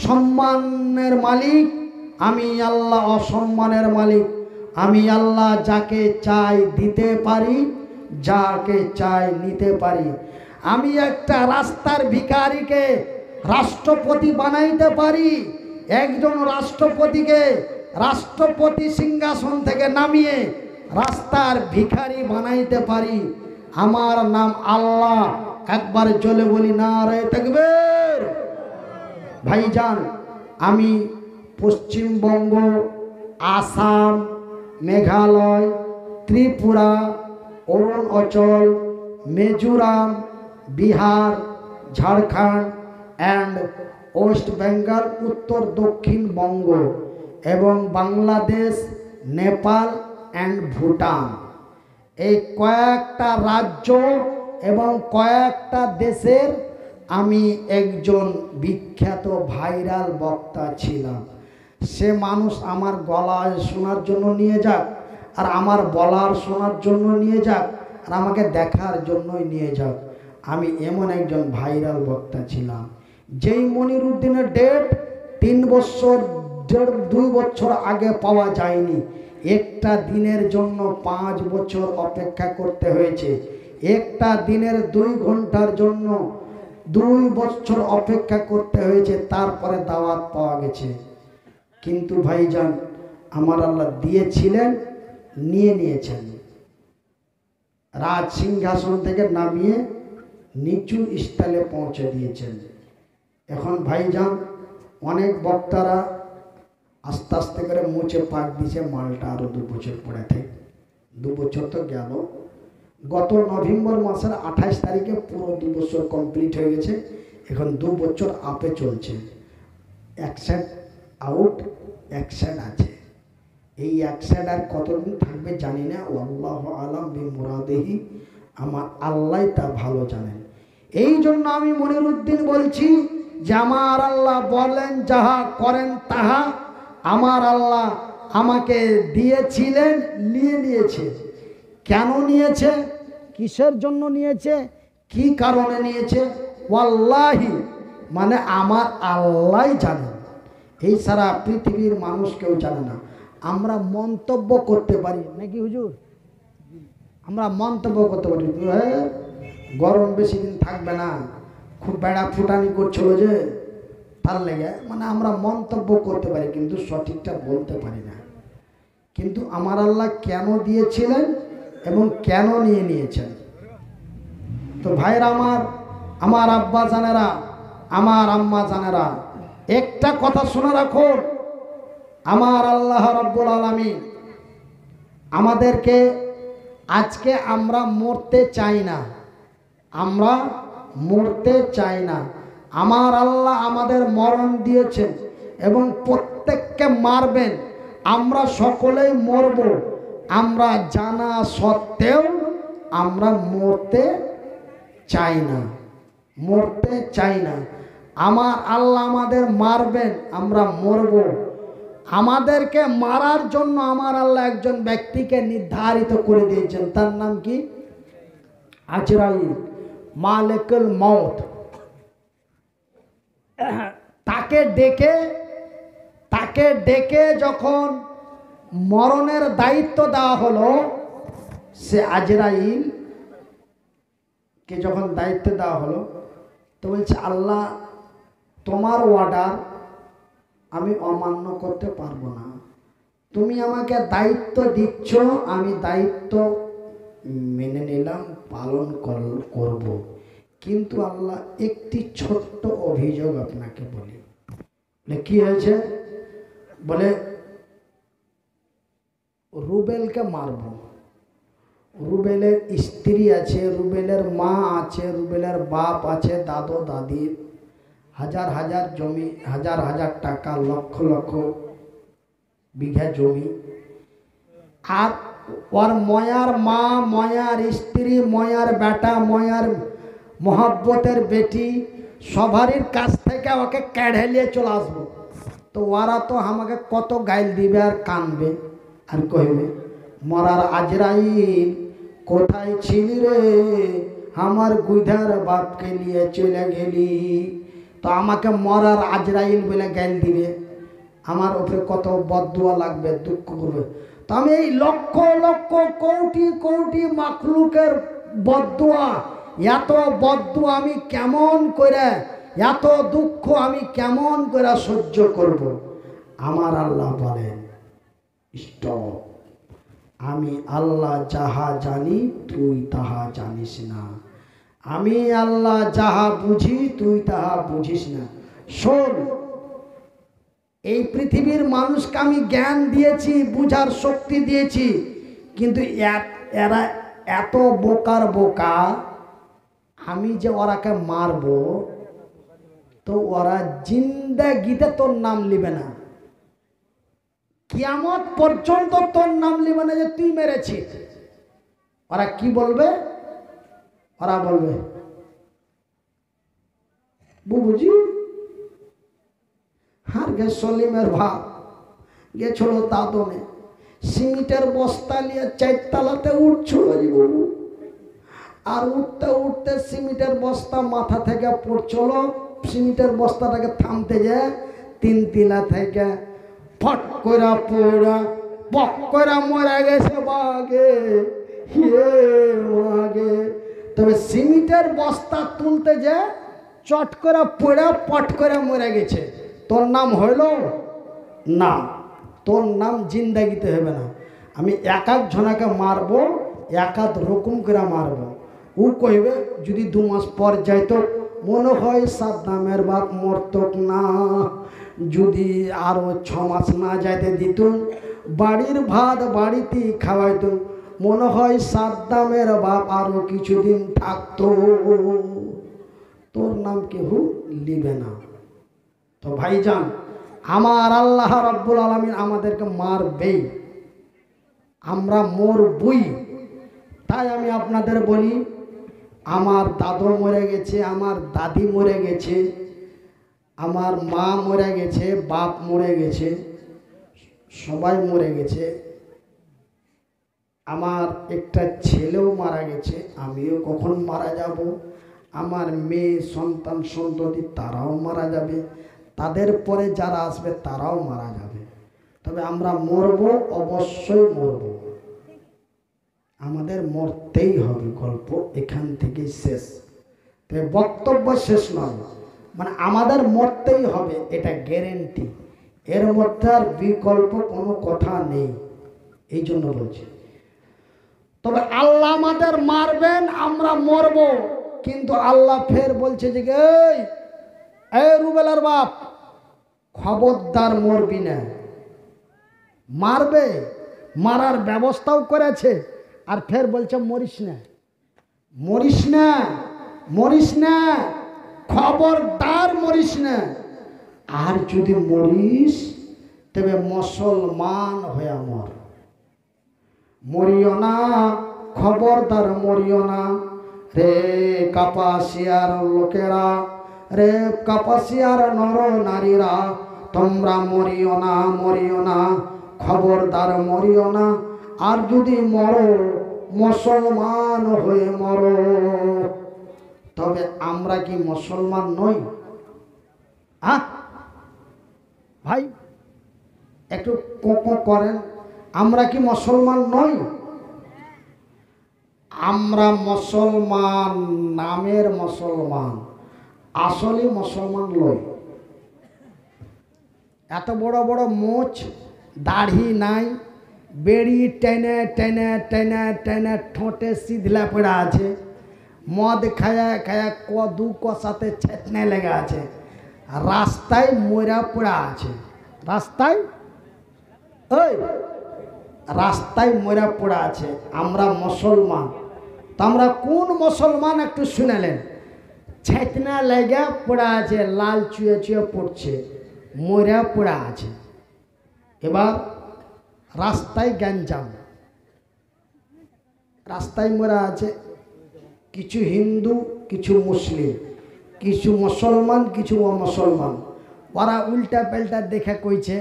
সম্মানের মালিক, আমি আল্লাহ অসম্মানের মালিক। আমি আল্লাহ যাকে চাই দিতে পারি, যাকে চাই নিতে পারি। আমি একটা রাস্তার ভিখারিকে রাষ্ট্রপতি বানাইতে পারি, একজন রাষ্ট্রপতিকে রাষ্ট্রপতি সিংহাসন থেকে নামিয়ে রাস্তার ভিখারি বানাইতে পারি। আমার নাম আল্লাহ। একবার চলে বলি নারে তাকবীর। ভাইজান, আমি পশ্চিমবঙ্গ, আসাম, মেঘালয়, ত্রিপুরা, অরুণাচল, মিজোরাম, বিহার, ঝাড়খণ্ড অ্যান্ড ওয়েস্ট বেঙ্গল, উত্তর দক্ষিণ বঙ্গ এবং বাংলাদেশ, নেপাল অ্যান্ড ভুটান, এই কয়েকটা রাজ্য এবং কয়েকটা দেশের আমি একজন বিখ্যাত ভাইরাল বক্তা ছিলাম। সে মানুষ আমার গলায় শোনার জন্য নিয়ে যাক, আর আমার বলার শোনার জন্য নিয়ে যাক, আর আমাকে দেখার জন্যই নিয়ে যাক, আমি এমন একজন ভাইরাল বক্তা ছিলাম। যেই মনিরুদ্দিনের ডেট 3 বছর, 2 বছর আগে পাওয়া যায়নি। একটা দিনের জন্য 5 বছর অপেক্ষা করতে হয়েছে। একটা দিনের 2 ঘন্টার জন্য 2 বছর অপেক্ষা করতে হয়েছে, তারপরে দাওয়াত পাওয়া গেছে। কিন্তু ভাইজান, আমার আল্লাহ দিয়েছিলেন, নিয়ে নিয়েছেন। রাজ সিংহাসন থেকে নামিয়ে নিচু স্থলে পৌঁছে দিয়েছেন। এখন ভাইজান, অনেক বক্তারা আস্তে আস্তে করে মুছে পাক দিছে, মালটা আরও 2 বছর পরে থেকে। 2 বছর তো গেল। গত নভেম্বর মাসের 28 তারিখে পুরো 2 বছর কমপ্লিট হয়ে গেছে। এখন 2 বছর আপে চলছে। এক সাইড আউট, এক সাইড আছে। এই এক সাইড আর কতদিন থাকবে জানি না। আল্লাহু আলাম বিমুরাদিহি, আমার আল্লাহ তা ভালো জানেন। এই জন্য আমি মনিরুদ্দিন বলছি যে আমার আল্লাহ বলেন যাহা, করেন তাহা। আমার আল্লাহ আমাকে দিয়েছিলেন, নিয়ে নিয়েছে। কেন নিয়েছে, কিসের জন্য নিয়েছে, কি কারণে নিয়েছে, ওয়াল্লাহি মানে আমার আল্লাহ জানেন। এই সারা পৃথিবীর মানুষ কেউ জানে না। আমরা মন্তব্য করতে পারি নাকি হুজুর? আমরা মন্তব্য করতে পারি, গরম বেশি দিন থাকবে না, খুব বেড়া ফুটানি করছিল যে, তার লেগে মানে আমরা মন্তব্য করতে পারি, কিন্তু সঠিকটা বলতে পারি না। কিন্তু আমার আল্লাহ কেন দিয়েছিলেন এবং কেন নিয়ে নিয়েছেন। তো ভাইরা আমার আব্বা জানেরা, আমার আম্মা জানেরা, একটা কথা শুনে রাখুন। আমার আল্লাহ রাব্বুল আলামিন আমাদেরকে, আজকে আমরা মরতে চাই না, আমরা মরতে চাই না। আমার আল্লাহ আমাদের মরণ দিয়েছেন এবং প্রত্যেককে মারবেন। আমরা সকলেই মরব, আমরা জানা সত্ত্বেও আমরা মরতে চাই না, মরতে চাই না। আমার আল্লাহ আমাদের মারবেন, আমরা মরব। আমাদেরকে মারার জন্য আমার আল্লাহ একজন ব্যক্তিকে নির্ধারিত করে দিয়েছেন। তার নাম কি? আজরাইল, মালিকুল মউত। তাকে ডেকে যখন মরণের দায়িত্ব দেওয়া হলো, সে আজরাইল কে যখন দায়িত্ব দেওয়া হলো, তো বলছে আল্লাহ তোমার অর্ডার আমি অমান্য করতে পারবো না। তুমি আমাকে দায়িত্ব দিচ্ছ, আমি দায়িত্ব মেনে নিলাম, পালন করব। কিন্তু আল্লাহ একটি ছোট্ট অভিযোগ আপনাকে বলি। কি হয়েছে? বলে রুবেলকে মারব। রুবেলের স্ত্রী আছে, রুবেলের মা আছে, রুবেলের বাপ আছে, দাদু দাদি, হাজার হাজার জমি, হাজার হাজার টাকা, লক্ষ লক্ষ বিঘা জমি। আর ওর ময়ার মা, ময়ার স্ত্রী, ময়ার বেটা, ময়ার মোহাব্বতের বেটি, সবারই কাছ থেকে ওকে কেড়ে নিয়ে চলে আসবো। তো ওরা তো আমাকে কত গাইল দিবে আর কানবে আর কইবে, মরার আজরাইল কোথায় ছিলি রে, আমার গুধার বাপকে নিয়ে চলে গেলি। তো আমাকে মরার আজরাইল বলে গাইল দিবে, আমার উপরে কত বদদুয়া লাগবে, দুঃখ করবে। তো আমি এই লক্ষ লক্ষ কোটি কোটি মাখলুকের বদদুয়া, এত বদদুয়া আমি কেমন করে, এত দুঃখ আমি কেমন করে সহ্য করব? আমার আল্লাহ বলেন স্টপ, আমি আল্লাহ যাহা জানি তুই তাহা জানিস না, আমি আল্লাহ যাহা বুঝি তুই তাহা বুঝিস না। শোন, এই পৃথিবীর মানুষকে আমি জ্ঞান দিয়েছি, বুঝার শক্তি দিয়েছি, কিন্তু এরা এত বোকার বোকা, আমি যে ওরাকে মারব, তো ওরা জিন্দেগিতে তোর নাম লিবে না, কিয়ামত পর্যন্ত তোর নাম লিবে না যে তুই মেরেছিস। ওরা কি বলবে? ওরা বলবে বুঝি হার গে সলিমের ভাব গেছিল দাদনে, সিমেন্টের বস্তা নিয়ে 4 তলাতে উঠছিল বাবু, আর উঠতে উঠতে সিমেন্টের বস্তা মাথা থেকে পড়ছিল, সিমেন্টের বস্তাটাকে থামতে যায় 3 তলা থেকে ফট করে পড়া বক করে মরে গেছে বাগে, মাগে। তবে সিমেন্টের বস্তা তুলতে যে চট করে পড়া পট করে মরে গেছে, তোর নাম হইল না, তোর নাম জিন্দাগিতে হবে না। আমি এক এক জনাকে মারবো, এক এক রকম করে মারবো। ও কইবে যদি 2 মাস পর যাইতো, মনে হয় সাদ্দামের বাপ মরতক না, যদি আরো 6 মাস না যাইতে দিত, বাড়ির ভাত বাড়িতেই খাওয়াইতো, মনে হয় সাদ্দামের বাপ আরো কিছুদিন থাকতো। তোর নাম কেউ লিবে না। তো ভাইজান, আমার আল্লাহ রাব্বুল আলামিন আমাদেরকে মারবেই, আমরা মরবই। তাই আমি আপনাদের বলি, আমার দাদু মরে গেছে, আমার দাদি মরে গেছে, আমার মা মরে গেছে, বাপ মরে গেছে, সবাই মরে গেছে। আমার একটা ছেলেও মারা গেছে, আমিও কখন মারা যাব। আমার মেয়ে সন্তান সন্ততি তারাও মারা যাবে, তাদের পরে যারা আসবে তারাও মারা যাবে। তবে আমরা মরব, অবশ্যই মরব, আমাদের মরতেই হবে। গল্প এখান থেকেই শেষ। তবে বক্তব্য শেষ নয়, মানে আমাদের মরতেই হবে, এটা গ্যারেন্টি, এর মধ্যে আর বিকল্প কোনো কথা নেই। এই জন্য বলছি। তবে আল্লাহ আমাদের মারবেন, আমরা মরব, কিন্তু আল্লাহ ফের বলছে যে এই রুবেলার বাপ, খবরদার মরবি না। মারবে, মারার ব্যবস্থাও করেছে, আর ফের বলছে মরিস না, মরিস না। মরিস না, খবরদার মরিস না। আর যদি মরিস তবে মুসলমান হয়ে মর, মরিও না, খবরদার মরিও না। রে কাপাসিয়ার লোকেরা, রে কাপাসিয়ার নর নারীরা, তোমরা মরিও না, মরিও না, খবরদার মরিও না। আর যদি মরো মুসলমান হয়ে মরো। তবে আমরা কি মুসলমান নই? ভাই একটু কোকো করেন, আমরা কি মুসলমান নই? আমরা মুসলমান, নামের মুসলমান, আসলে মুসলমান লই। এত বড় বড় মোচ, দাড়ি নাই, বেড়ি টেনে টেনে টেনে টেনে ঠোঁটে সিধলা পড়া আছে, মদ খায়া খায়া দু কষাতে ছেটনে লেগে আছে, রাস্তায় মরা পড়া আছে, রাস্তায় ওই রাস্তায় মরা পড়া আছে। আমরা মুসলমান, তো আমরা কোন মুসলমান একটু শুনালেন? ছেটনা লেগে পড়া আছে, লাল চুয়ে চুয়ে পড়ছে, মরা পড়া আছে। এবার রাস্তায় গ্যাঞ্জাম, রাস্তায় মরা আছে, কিছু হিন্দু, কিছু মুসলিম, কিছু মুসলমান, কিছু অমুসলমান। ওরা উল্টা পাল্টা দেখে কইছে,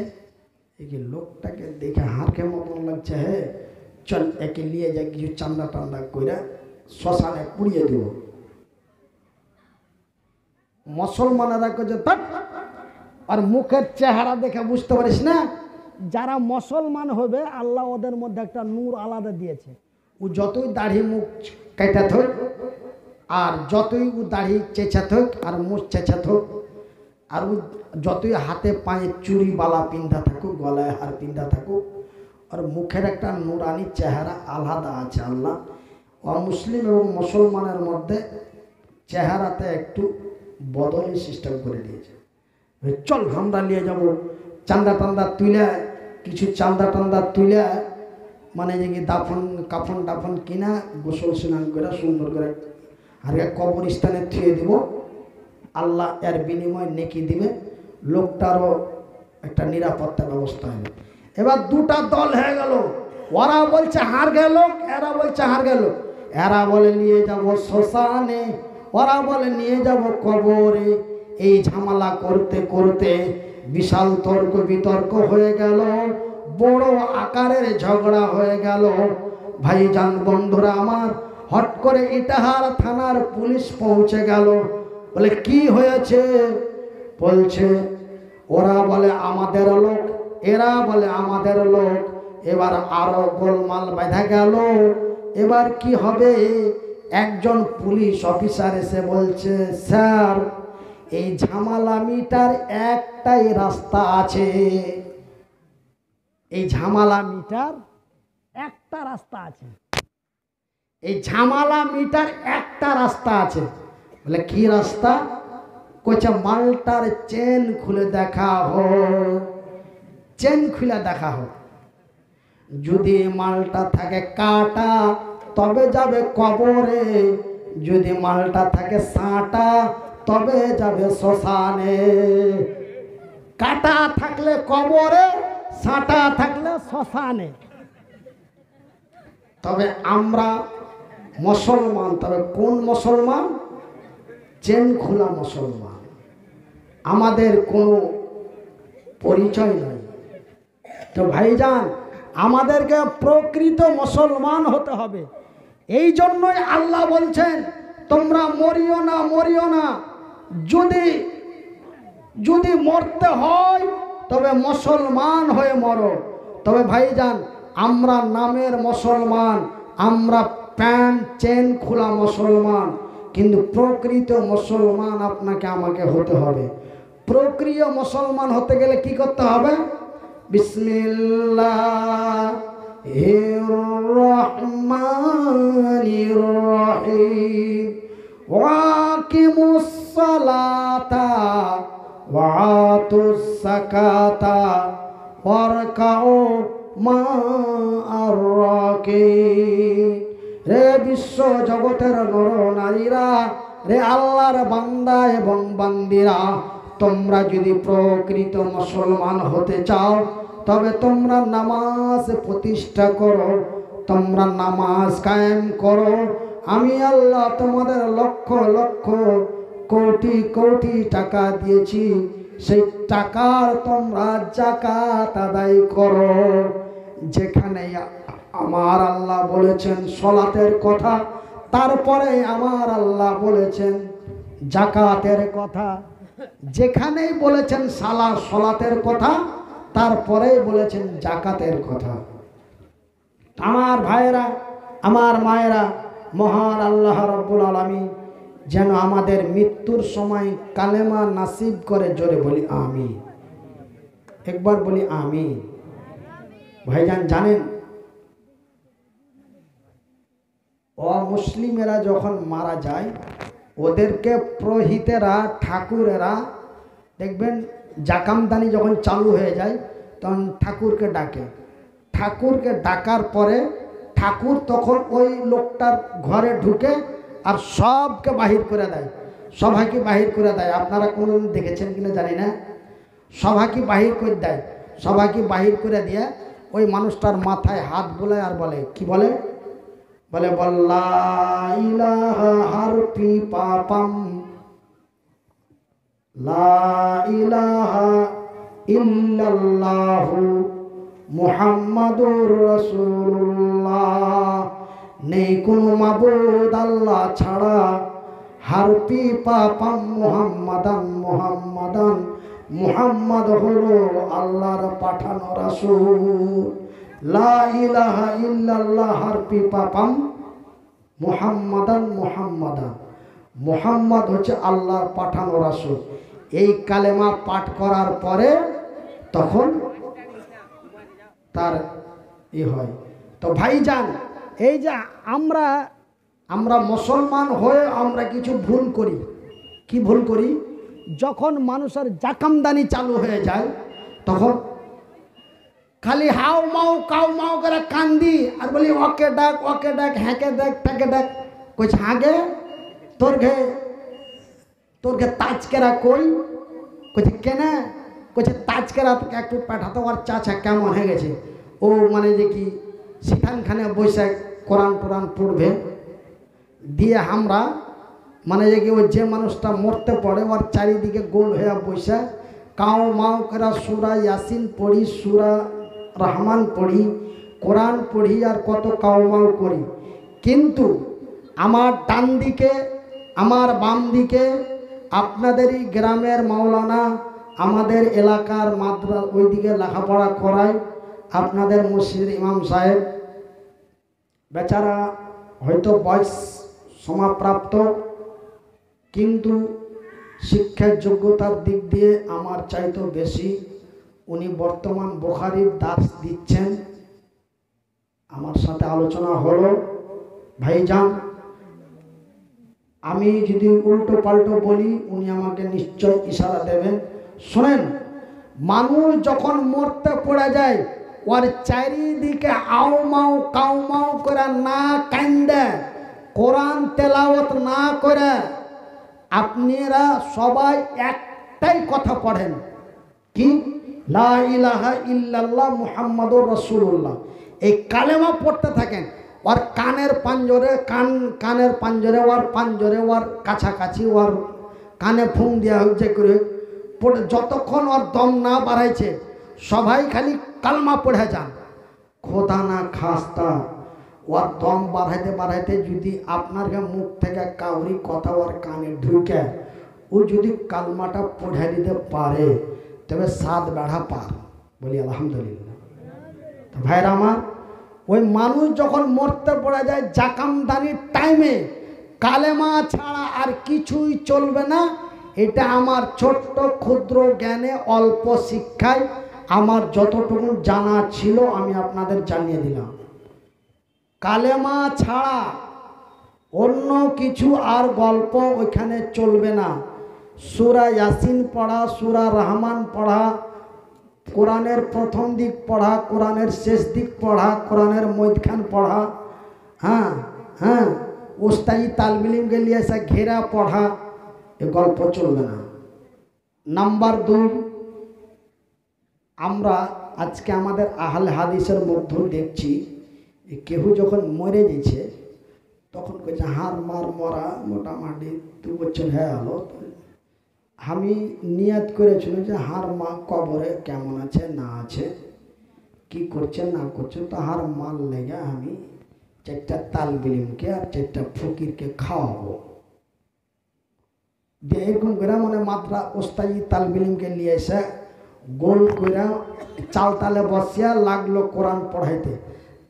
এই লোকটাকে দেখে হাঁকে মতন লাগছে, হে চল একে নিয়ে যাই, কিছু চান্দা টান্দা কইরা শ্মশানে পুড়িয়ে দেব। মুসলমানেরা কইছে থাক, আর মুখের চেহারা দেখে বুঝতে পারিস না যারা মুসলমান হবে আল্লাহ ওদের মধ্যে একটা নূর আলাদা দিয়েছে। ও যতই দাড়ি মুখ কেটে থাক, আর যতই ও দাড়ি চেঁচা থাক আর মুখ চেঁচা থাক, আর ও যতই হাতে পায়ে চুড়ি বালা পিন্ধা থাকুক, গলায় হার পিন্ধা থাকুক, আর মুখের একটা নুরানি চেহারা আলাদা আছে। আল্লাহ মুসলিম এবং মুসলমানের মধ্যে চেহারাতে একটু বদলি সিস্টেম করে দিয়েছে। চল আমরা নিয়ে যাব চান্দা টান্দা তুলে, কিছু চান্দা টান্দা তুলে, মানে যে দাফন কাফন টাফন কিনা গোসল স্নান করে সুন্দর করে আর কবরস্থানে থুয়ে দিব, আল্লাহ এর বিনিময় নেকি দিবে, লোকটারও একটা নিরাপত্তা ব্যবস্থা হবে। এবার দুটা দল হয়ে গেল, ওরা বলছে হার গেল, এরা বলছে হার গেল। এরা বলে নিয়ে যাব শ্মশানে, ওরা বলে নিয়ে যাব কবরে। এই ঝামেলা করতে করতে বিশাল তর্ক বিতর্ক হয়ে গেল, বড় আকারের ঝগড়া হয়ে গেল। ভাইজান বন্ধুরা আমার, হট করে ইটাহার থানার পুলিশ পৌঁছে গেল। বলে কি হয়েছে? বলছে ওরা বলে আমাদের লোক, এরা বলে আমাদের লোক। এবার আরো গোলমাল বাঁধা গেল। এবার কি হবে? একজন পুলিশ অফিসার এসে বলছে, স্যার এই ঝামেলা মিটার একটাই রাস্তা আছে, এই ঝামেলা মিটার একটা রাস্তা আছে, এই ঝামেলা মিটার একটা রাস্তা আছে। বলে কি রাস্তা? কইছে মালটার চেন খুলে দেখা হোক, চেন খুলে দেখা হোক। যদি মালটা থাকে কাটা তবে যাবে কবরে, যদি মালটা থাকে সাঁটা তবে যাবে শ্মশানে। কাটা থাকলে কবরে, সাঁটা থাকলে শ্মশানে। তবে আমরা মুসলমান, তবে কোন মুসলমান? চেন খোলা মুসলমান। আমাদের কোনো পরিচয় নাই। তো ভাইজান, আমাদেরকে প্রকৃত মুসলমান হতে হবে। এই জন্যই আল্লাহ বলছেন তোমরা মরিও না, মরিও না। যদি মরতে হয় তবে মুসলমান হয়ে মরো। তবে ভাইজান, আমরা নামের মুসলমান, আমরা প্যান্ট চেন খোলা মুসলমান, কিন্তু প্রকৃত মুসলমান আপনাকে আমাকে হতে হবে। প্রকৃত মুসলমান হতে গেলে কি করতে হবে? বিসমিল্লাহির রহমানির রহিম। ওয়াকিমুস সালাতা ওয়া আতুস যাকাতা ওয়ারকাউ মা'আর রাকিন। রে বিশ্ব জগতের নর নারীরা, রে আল্লাহর বান্দা এবং বান্দিরা, তোমরা যদি প্রকৃত মুসলমান হতে চাও তবে তোমরা নামাজ প্রতিষ্ঠা করো, তোমরা নামাজ কায়েম করো। আমি আল্লাহ তোমাদের লক্ষ লক্ষ কোটি কোটি টাকা দিয়েছি, সেই টাকার তোমরা যাকাত আদায় করো। যেখানে আমার আল্লাহ বলেছেন সলাতের কথা, তারপরে আমার আল্লাহ বলেছেন যাকাতের কথা। যেখানেই বলেছেন সলাতের কথা, তারপরেই বলেছেন যাকাতের কথা। আমার ভাইয়েরা, আমার মায়েরা, মহান আল্লাহ রাব্বুল আলামিন যেন আমাদের মৃত্যুর সময় কালেমা নাসিব করে। জোরে বলি আমিন, একবার বলি আমিন। ভাইজান জানেন, অমুসলিমেরা যখন মারা যায়, ওদেরকে পুরোহিতেরা, ঠাকুরেরা দেখবেন জাকামদানি যখন চালু হয়ে যায় তখন ঠাকুরকে ডাকে। ঠাকুরকে ডাকার পরে ঠাকুর তখন ওই লোকটার ঘরে ঢুকে আর সবকে বাহির করে দেয়, সবাইকে বাহির করে দেয়। আপনারা কোনোদিন দেখেছেন কিনা জানি না, সবাইকে বাহির করে দেয়। সবাইকে বাহির করে দিয়ে ওই মানুষটার মাথায় হাত বোলায় আর বলে, কি বলে? বলে লা ইলাহা হারপি পাপাম, লা ইলাহা ইল্লাল্লাহু মুহাম্মাদুর রাসূলুল্লাহ। নেই কোনো মাবুদ আল্লাহ ছাড়া, হারপি পাপাম মুহাম্মাদান, মুহাম্মাদান, মুহাম্মদ হলো আল্লাহর পাঠানো রাসূল। লা ইলাহা ইল্লাল্লাহ হারপি পাপাম মুহাম্মাদান, মুহাম্মাদান, মুহাম্মদ হচ্ছে আল্লাহর পাঠানো রাসূল। এই কালেমা পাঠ করার পরে তখন তার হয়। তো ভাইজান, এই যে আমরা মুসলমান হয়ে আমরা কিছু ভুল করি। কি ভুল করি? যখন মানুষের জাকামদানি চালু হয়ে যায় তখন খালি হাও মাও কাউ মাও করে কান্দি আর বলি ওকে ডাক, ওকে ডাক, হ্যাঁকে ডাক, তাকে ডাক। কইছে আগে তোরকে তাজকেরা কই? কইছে কেন? কইছে তাজকেরা একটু পাঠাতো, আর চাচা কেমন হয়ে গেছে। ও মানে যে কি সেখানখানে বসে কোরআন টোরান পড়বে দিয়ে আমরা মানে যে কি ওই যে মানুষটা মরতে পড়ে ওর চারিদিকে গোল হয়ে বসে কাউ মাও করা সূরা ইয়াসিন পড়ি, সূরা রহমান পড়ি, কোরআন পড়ি আর কত কাউ মাও করি। কিন্তু আমার ডান দিকে, আমার বাম দিকে আপনাদেরই গ্রামের মাওলানা, আমাদের এলাকার মাদ্রাসা ওইদিকে লেখাপড়া করায় আপনাদের মসজিদের ইমাম সাহেব, বেচারা হয়তো বয়স সমাপ্রাপ্ত, কিন্তু শিক্ষার যোগ্যতার দিক দিয়ে আমার চাইতো বেশি। উনি বর্তমান বুখারীর দাস দিচ্ছেন। আমার সাথে আলোচনা হলো, ভাইজান আমি যদি উল্টো পাল্টো বলি উনি আমাকে নিশ্চয় ইশারা দেবেন। শোনেন, মানুষ যখন মরতে পড়ে যায় ওর চারিদিকে আও মাও কাউ মাও করে না কান্দে, কোরআন তেলাওয়াত না করে আপনারা সবাই একটাই কথা পড়েন, কি? লা ইলাহা ইল্লাল্লাহ মুহাম্মাদুর রাসূলুল্লাহ। এই কালেমা পড়তে থাকেন। ওর কানের পাঞ্জরে ওর পাঞ্জরে ওর কাছাকাছি ওর কানে ফুং দেওয়া হচ্ছে করে পড়ে যতক্ষণ ওর দম না বাড়াইছে সবাই খালি কালমা পড়ে যান। খোদা না খাস্তা ওর দম বাড়াইতে বাড়াইতে যদি আপনার মুখ থেকে কাউরি কথা ওর কানে ঢুকে ও যদি কালমাটা পড়ে দিতে পারে তবে 7 বেড়া পার। বলি আলহামদুলিল্লাহ। তো ভাইরা আমার, ওই মানুষ যখন মরতে পড়ে যায় জাকামদানির টাইমে কালেমা ছাড়া আর কিছুই চলবে না। এটা আমার ছোট্ট ক্ষুদ্র জ্ঞানে, অল্প শিক্ষায় আমার যতটুকু জানা ছিল আমি আপনাদের জানিয়ে দিলাম। কালেমা ছাড়া অন্য কিছু আর গল্প ওইখানে চলবে না। সূরা ইয়াসিন পড়া, সূরা রহমান পড়া, কোরআনের প্রথম দিক পড়া, কোরআনের শেষ দিক পড়া, কোরআনের মধ্যখান পড়া, হ্যাঁ, ওস্তাদি তালবিলিমকে নিয়ে এসে ঘেরা পড়া, এ গল্প চলবে না। নাম্বার 2, আমরা আজকে আমাদের আহলে হাদিসের মধ্যে দেখছি কেউ যখন মরে গেছে তখন কইছে হার মার মরা মোটামুটি 2 বছর হয়ে গেল, আমি নিয়াত করেছিল যে হার মা কবরে কেমন আছে না আছে, কি করছে না করছে, তো হার মাল লেগে আমি 4টা তালবিলিমকে আর 4টা ফকিরকে খাওয়াবো। দিয়ে এরকম করে মানে মাত্রা ওস্তাদি তালবিলিমকে নিয়ে এসে গোল করে চাল তালে বসিয়া লাগলো কোরআন পড়াইতে,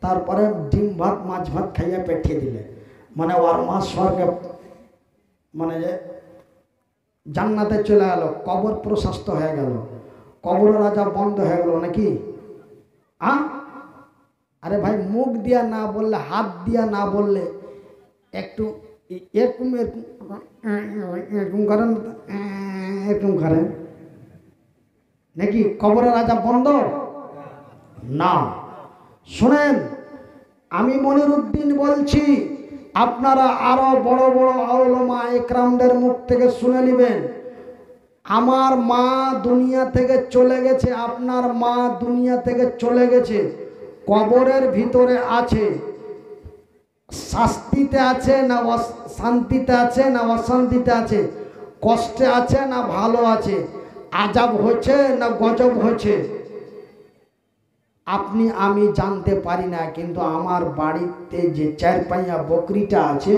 তারপরে ডিম ভাত মাছ ভাত খাইয়া পেঠিয়ে দিলে, মানে ওর মা স্বর্গে মানে যে জান্নাতে চলে গেল, কবর প্রশস্ত হয়ে গেল, কবর রাজা বন্ধ হয়ে গেল নাকি? আরে ভাই, মুখ দিয়া না বললে, হাত দিয়া না বললে, একটু এরকম এরকম এরকম করেন, এরকম করেন নাকি কবরের রাজা বন্ধ না? শোনেন, আমি মনিরউদ্দিন বলছি, আপনারা আরো বড় বড় আউলামা ইকরামদের মুখ থেকে শুনে নেবেন। আমার মা দুনিয়া থেকে চলে গেছে, আপনার মা দুনিয়া থেকে চলে গেছে, কবরের ভিতরে আছে, শাস্তিতে আছে না শান্তিতে আছে না অশান্তিতে আছে, কষ্টে আছে না ভালো আছে, আজাব হচ্ছে না গজব হচ্ছে, আপনি আমি জানতে পারি না। কিন্তু আমার বাড়িতে যে 4 পাইয়া বকরিটা আছে,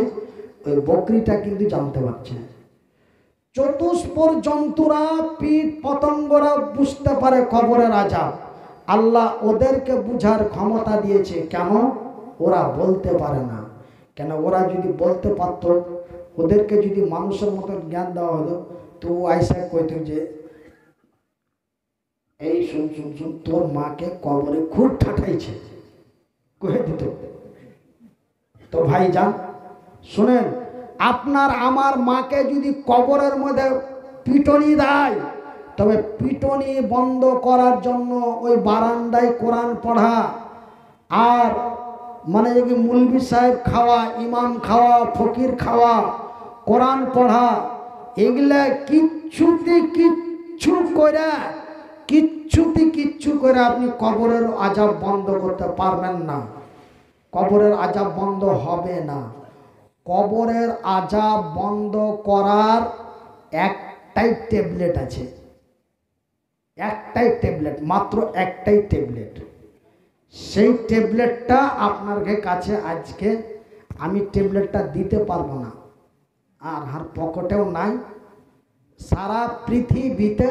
ওই বকরিটা কিন্তু জানতে পারছে। চতুষ্পর জন্তুরা, কীট পতঙ্গরা বুঝতে পারে কবরের আজাব। আল্লাহ ওদেরকে বুঝার ক্ষমতা দিয়েছে। কেন? ওরা বলতে পারে না। কেন? ওরা যদি বলতে পারত, ওদেরকে যদি মানুষের মতো জ্ঞান দেওয়া হতো, তো আইসা কইত যে এই শুন শুন শুন, তোর মাকে কবরে খুব ঠাঠাইছে, কয়ে দিত। তো ভাই যান শুনেন, আপনার আমার মাকে যদি কবরের মধ্যে পিটনি দেয়, তবে পিটনি বন্ধ করার জন্য ওই বারান্দায় কোরআন পড়া, আর মানে যদি মুলবি সাহেব খাওয়া, ইমাম খাওয়া, ফকির খাওয়া, কোরআন পড়া, এগুলা কিচ্ছু করে আপনি কবরের আজাব বন্ধ করতে পারবেন না। কবরের আজাব বন্ধ হবে না। কবরের আজাব বন্ধ করার একটাই ট্যাবলেট আছে, একটাই ট্যাবলেট, মাত্র একটাই ট্যাবলেট। সেই ট্যাবলেটটা আপনার কাছে আজকে আমি ট্যাবলেটটা দিতে পারবো না, আর পকেটেও নাই, সারা পৃথিবীতে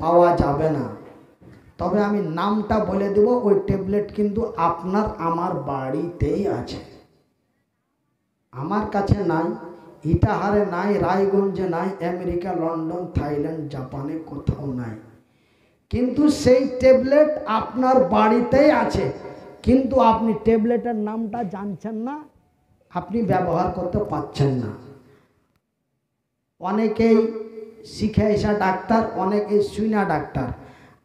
পাওয়া যাবে না। তবে আমি নামটা বলে দেব, ওই ট্যাবলেট কিন্তু আপনার আমার বাড়িতেই আছে। আমার কাছে নাই, ইটাহারে নাই, রায়গঞ্জে নাই, আমেরিকা, লন্ডন, থাইল্যান্ড, জাপানে কোথাও নাই, কিন্তু সেই ট্যাবলেট আপনার বাড়িতেই আছে। কিন্তু আপনি ট্যাবলেটের নামটা জানছেন না, আপনি ব্যবহার করতে পারছেন না। অনেকেই শিখে এসা ডাক্তার, অনেকেই শুনা ডাক্তার।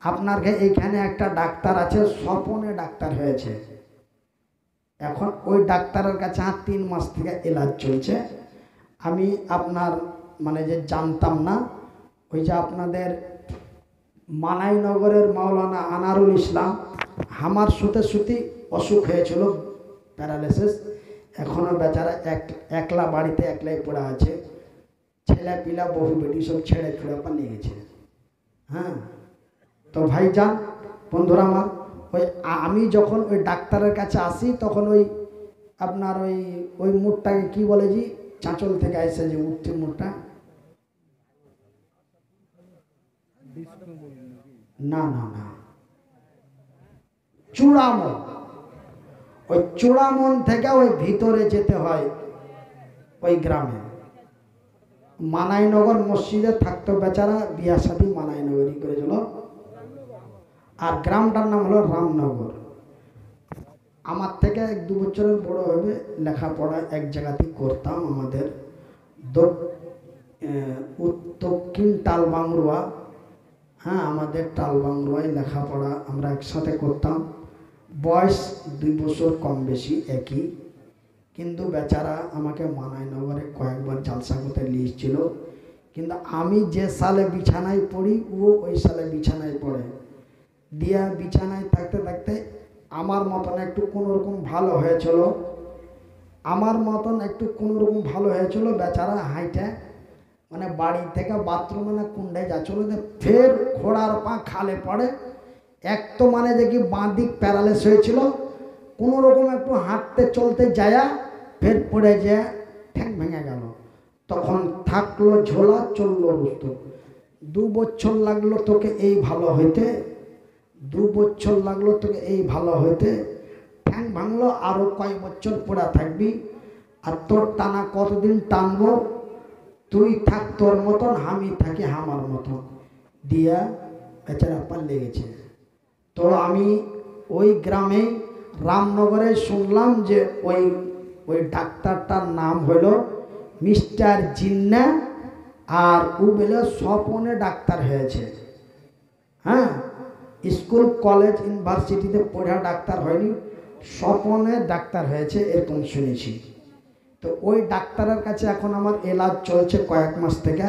আপনার এইখানে একটা ডাক্তার আছে, স্বপনে ডাক্তার হয়েছে, এখন ওই ডাক্তারের কাছে 3 মাস থেকে এলাজ চলছে। আমি আপনার মানে যে জানতাম না, ওই যে আপনাদের মানাইনগরের মাওলানা আনারুল ইসলাম, আমার সুতি অসুখ হয়েছিল, প্যারালাইসিস, এখনও বেচারা একলা বাড়িতে একলাই পড়ে আছে, ছেলে পিলা বহু বেটি সব ছেড়ে ছুড়ে পালিয়ে গেছে। হ্যাঁ, তো ভাইজান বন্ধুরা আমার, ওই আমি যখন ওই ডাক্তারের কাছে আসি, তখন ওই আপনার ওই মুখটাকে কি বলে, জি চাঁচল থেকে আসে যে উঠছে মুখটা, না না না, চূড়ামন, ওই চূড়ামন থেকে ওই ভিতরে যেতে হয়, ওই গ্রামে মানাইনগর মসজিদে থাকতো বেচারা, বিয়া শাদী মানাইনগরই করেছিল, আর গ্রামটার নাম হলো রামনগর। আমার থেকে 1-2 বছরের বড় হবে, লেখাপড়া এক জায়গাতেই করতাম। আমাদের দক্ষিণ টালবাংরুয়া, হ্যাঁ আমাদের টালবাংরুয়ায় লেখাপড়া আমরা একসাথে করতাম। বয়স 2 বছর কম বেশি একই, কিন্তু বেচারা আমাকে মানায়নগরে কয়েকবার জালসা করতে নিয়েছিল, কিন্তু আমি যে সালে বিছানায় পড়ি ও ওই সালে বিছানায় পড়ে। দিয়া বিছানায় থাকতে থাকতে আমার মতন একটু কোনোরকম ভালো হয়েছিল, আমার মতন একটু কোনোরকম ভালো হয়েছিল। বেচারা হাইটে মানে বাড়ি থেকে বাথরুমে না কুণ্ডে যাচ্ছিল, ফের ঘোড়ার পা খালে পড়ে। এক তো মানে যে কি বাঁ দিক প্যারালাইস হয়েছিল, কোনোরকম একটু হাঁটতে চলতে যায়া ফের পড়ে যায়, ঠ্যাং ভেঙে গেল। তখন থাকলো ঝোলা, চললো রুস্ত। 2 বছর লাগলো তোকে এই ভালো হইতে, 2 বছর লাগলো তোকে এই ভালো হইতে। ঠ্যাং ভাঙলো, আরো কয়েক বছর পড়া থাকবি। আর তোর টানা কতদিন টানবো? তুই থাক তোর মতন, আমি থাকি আমার মতন। দিয়া বেচারা পাল্লে গেছে। তো আমি ওই গ্রামে রামনগরে শুনলাম যে ওই ডাক্তারটার নাম হলো মিস্টার জিন্না, আর ও বেলে স্বপনে ডাক্তার হয়েছে। হ্যাঁ, স্কুল কলেজ ইউনিভার্সিটিতে পড়া ডাক্তার হয়নি, স্বপনে ডাক্তার হয়েছে এরকম শুনেছি। তো ওই ডাক্তারের কাছে এখন আমার এলাজ চলছে কয়েক মাস থেকে।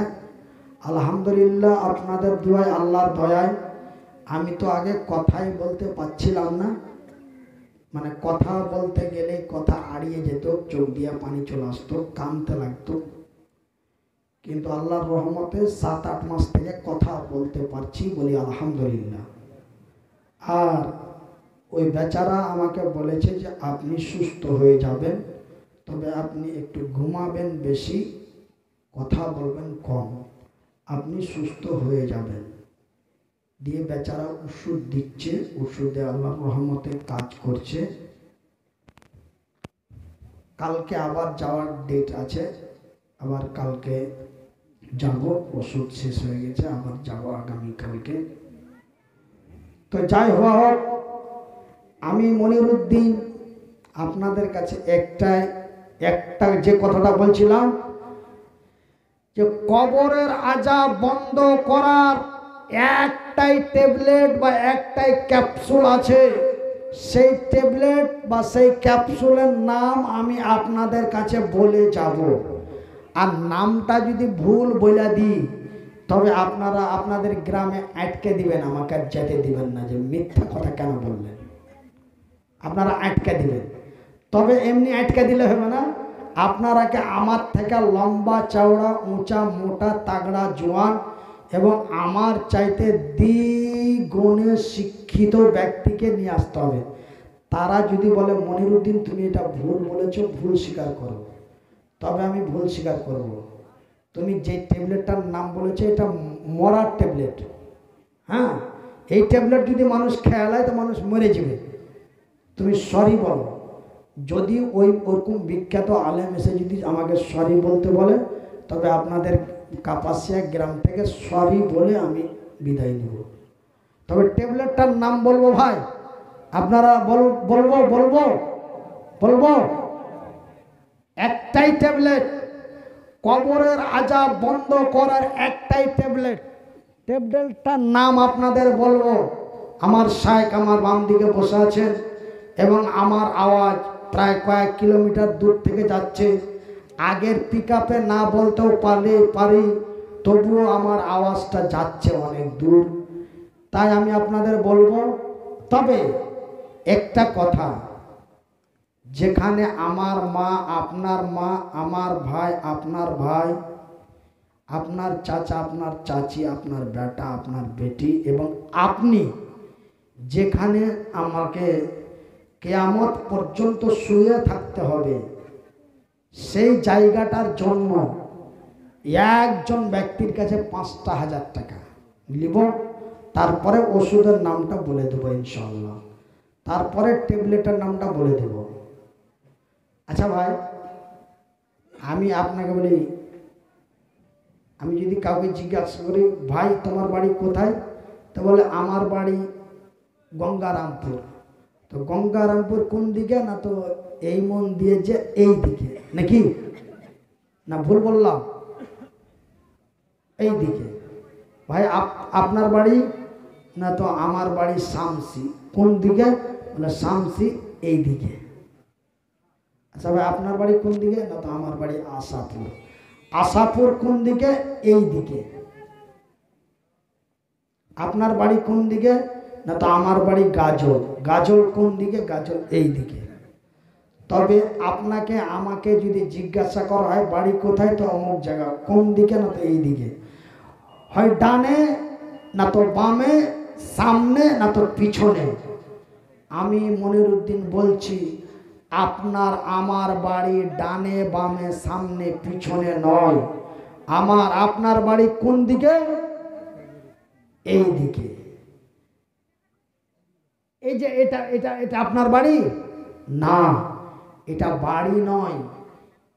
আলহামদুলিল্লাহ, আপনাদের দোয়ায়, আল্লাহর দয়ায় আমি তো আগে কথাই বলতে পারছিলাম না, মানে কথা বলতে গেলে কথা আড়িয়ে যেত, চোখ দিয়ে পানি চলে আসতো, কাঁদতে লাগতো। কিন্তু আল্লাহর রহমতে 7-8 মাস থেকে কথা বলতে পারছি, বলি আলহামদুলিল্লাহ। আর ওই বেচারা আমাকে বলেছে যে আপনি সুস্থ হয়ে যাবেন, তবে আপনি একটু ঘুমাবেন বেশি, কথা বলবেন কম, আপনি সুস্থ হয়ে যাবেন। দিয়ে বেচারা ওষুধ দিচ্ছে, ওষুধে আল্লাহর রহমতে কাজ করছে। কালকে আবার যাওয়ার ডেট আছে, আবার কালকে যাব, ওষুধ শেষ হয়ে গেছে, আবার যাব আগামীকালকে। তো যাই হোক, আমি মনিরুদ্দিন আপনাদের কাছে একটা যে কথাটা বলছিলাম যে কবরের আযাব বন্ধ করার একটাই ট্যাবলেট বা একটাই ক্যাপসুল আছে। সেই ট্যাবলেট বা সেই ক্যাপসুলের নাম আমি আপনাদের কাছে বলে যাব। আর নামটা যদি ভুল বলে দিই তবে আপনারা আপনাদের গ্রামে আটকে দিবেন, আমাকে যেতে দিবেন না, যে মিথ্যা কথা কেন বললেন। আপনারা আটকে দিবেন, তবে এমনি আটকে দিলে হবে না। আপনারাকে আমার থেকে লম্বা চওড়া উঁচা মোটা তাগড়া জোয়ান এবং আমার চাইতে দ্বিগুণে শিক্ষিত ব্যক্তিকে নিয়ে আসতে হবে। তারা যদি বলে মনিরুদ্দিন তুমি এটা ভুল বলেছো, ভুল স্বীকার করো, তবে আমি ভুল স্বীকার করব। তুমি যে ট্যাবলেটটার নাম বলেছো এটা মরার ট্যাবলেট। হ্যাঁ, এই ট্যাবলেট যদি মানুষ খেয়ালায় তো মানুষ মরে যাবে। তুমি সরি বলো। যদি ওরকম বিখ্যাত আলেম এসে যদি আমাকে সরি বলতে বলে, তবে আপনাদের কাপাসিয়া গ্রাম থেকে সরি বলে আমি বিদায় নিব। তবে ট্যাবলেটটার নাম বলবো ভাই, আপনারা বলবো একটাই ট্যাবলেট, কবরের আযাব বন্ধ করার একটাই ট্যাবলেট। ট্যাবলেটটার নাম আপনাদের বলবো। আমার শাইখ আমার বাম দিকে বসে আছেন এবং আমার আওয়াজ প্রায় কয়েক কিলোমিটার দূর থেকে যাচ্ছে। আগের পিকআপে না বলতেও পারি, তবুও আমার আওয়াজটা যাচ্ছে অনেক দূর, তাই আমি আপনাদের বলবো। তবে একটা কথা, যেখানে আমার মা, আপনার মা, আমার ভাই, আপনার ভাই, আপনার চাচা, আপনার চাচি, আপনার বেটা, আপনার বেটি এবং আপনি যেখানে আমাকে কিয়ামত পর্যন্ত শুয়ে থাকতে হবে, সেই জায়গাটার জন্য একজন ব্যক্তির কাছে 5,000 টাকা নিব। তারপরে ওষুধের নামটা বলে দেবো ইনশাআল্লাহ, তারপরে ট্যাবলেটের নামটা বলে দেব। আচ্ছা ভাই, আমি আপনাকে বলি, আমি যদি কাউকে জিজ্ঞাসা করি ভাই তোমার বাড়ি কোথায়, তো বলে আমার বাড়ি গঙ্গারামপুর। তো গঙ্গারামপুর কোন দিকে? না তো এই মন দিয়ে যে এই দিকে, নাকি না ভুল বললাম? এই দিকে। ভাই আপনার বাড়ি? না তো আমার বাড়ি শামসি। কোন দিকে? বলে শামসি এই দিকে। আচ্ছা ভাই আপনার বাড়ি কোন দিকে? না তো আমার বাড়ি আশাপুর। আশাপুর কোন দিকে? এই দিকে। আপনার বাড়ি কোন দিকে? না তো আমার বাড়ি গাজল। গাজল কোন দিকে? গাজল এই দিকে। তবে আপনাকে আমাকে যদি জিজ্ঞাসা করা হয় বাড়ি কোথায়, তো অমুক জায়গা। কোন দিকে? না তো এই দিকে। হয় ডানে, না তো বামে, সামনে, না তো পিছনে। আমি মনিরুদ্দিন বলছি, আপনার আমার বাড়ি ডানে বামে সামনে পিছনে নয়। আপনার বাড়ি কোন দিকে? এই দিকে। এই যে এটা এটা এটা আপনার বাড়ি না, এটা বাড়ি নয়,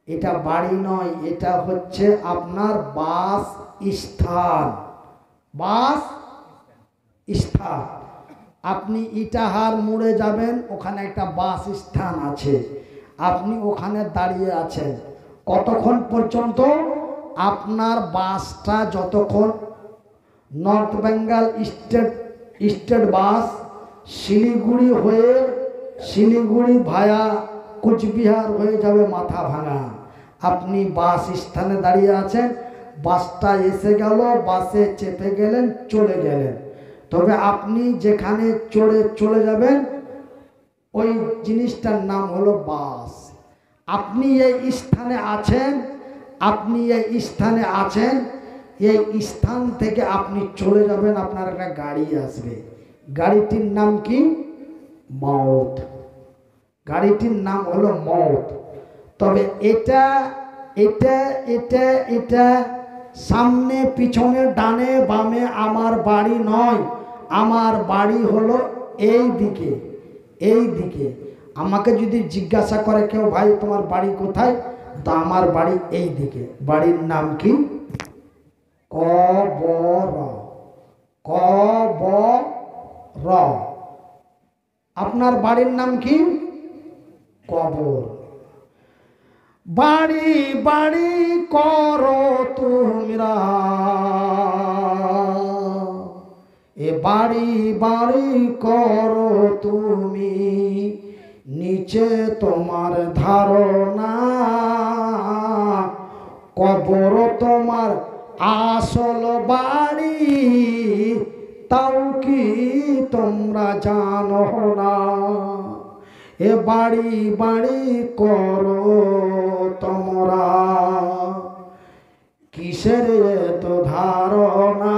এটা বাড়ি নয়, এটা হচ্ছে আপনার বাস স্থান। বাস স্থান। আপনি ইটাহার মোড়ে যাবেন, ওখানে একটা বাস স্থান আছে, আপনি ওখানে দাঁড়িয়ে আছেন। কতক্ষণ পর্যন্ত? আপনার বাসটা যতক্ষণ north Bengal state bus Siliguri হয়ে, শিলিগুড়ি ভায়া কুচবিহার হয়ে যাবে মাথা ভাঙা, আপনি বাস স্থানে দাঁড়িয়ে আছেন। বাসটা এসে গেল, বাসে চেপে গেলেন, চলে গেলেন। তবে আপনি যেখানে চলে যাবেন ওই জিনিসটার নাম হলো বাস। আপনি এই স্থানে আছেন, আপনি এই স্থানে আছেন, এই স্থান থেকে আপনি চলে যাবেন, আপনার একটা গাড়ি আসবে। গাড়িটির নাম কি? মওত। গাড়িটির নাম হলো মওত। তবে এটা এটা এটা এটা সামনে পিছনে ডানে বামে আমার বাড়ি নয়। আমার বাড়ি হলো এই দিকে, এই দিকে। আমাকে যদি জিজ্ঞাসা করে কেউ, ভাই তোমার বাড়ি কোথায়, তো আমার বাড়ি এই দিকে। বাড়ির নাম কি? কবর। কবর। আপনার বাড়ির নাম কি? কবর। বাড়ি বাড়ি করো তোমরা, এ বাড়ি বাড়ি করো তুমি, নিচে তোমার ধারণা, কবর তোমার আসল বাড়ি, তাও কি তোমরা জানো না? এ বাড়ি বাড়ি করো তোমরা, কিসের এত ধারণা,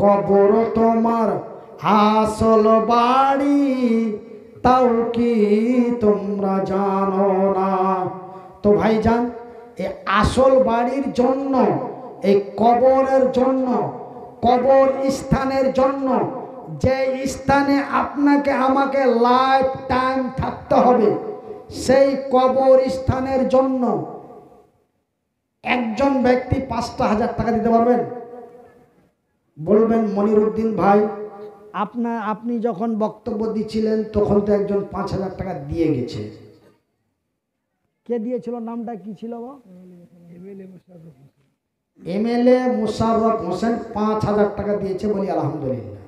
কবর তোমার আসল বাড়ি, তাও কি তোমরা জানো না? তো ভাইজান, এই আসল বাড়ির জন্য, এই কবরের জন্য, কবর স্থানের জন্য, যে স্থানে আপনাকে আমাকে লাইফ টাইম থাকতে হবে, সেই কবর স্থানের জন্য একজন ব্যক্তি 5,000 টাকা দিতে পারবেন? বলবেন মনিরুদ্দিন ভাই, আপনি যখন বক্তব্য দিচ্ছিলেন তখন তো একজন 5,000 টাকা দিয়ে গেছে। কে দিয়েছিল? নামটা কি ছিল? এমএলএ মুশাররফ হোসেন 5,000 টাকা দিয়েছে, বলি আলহামদুলিল্লাহ।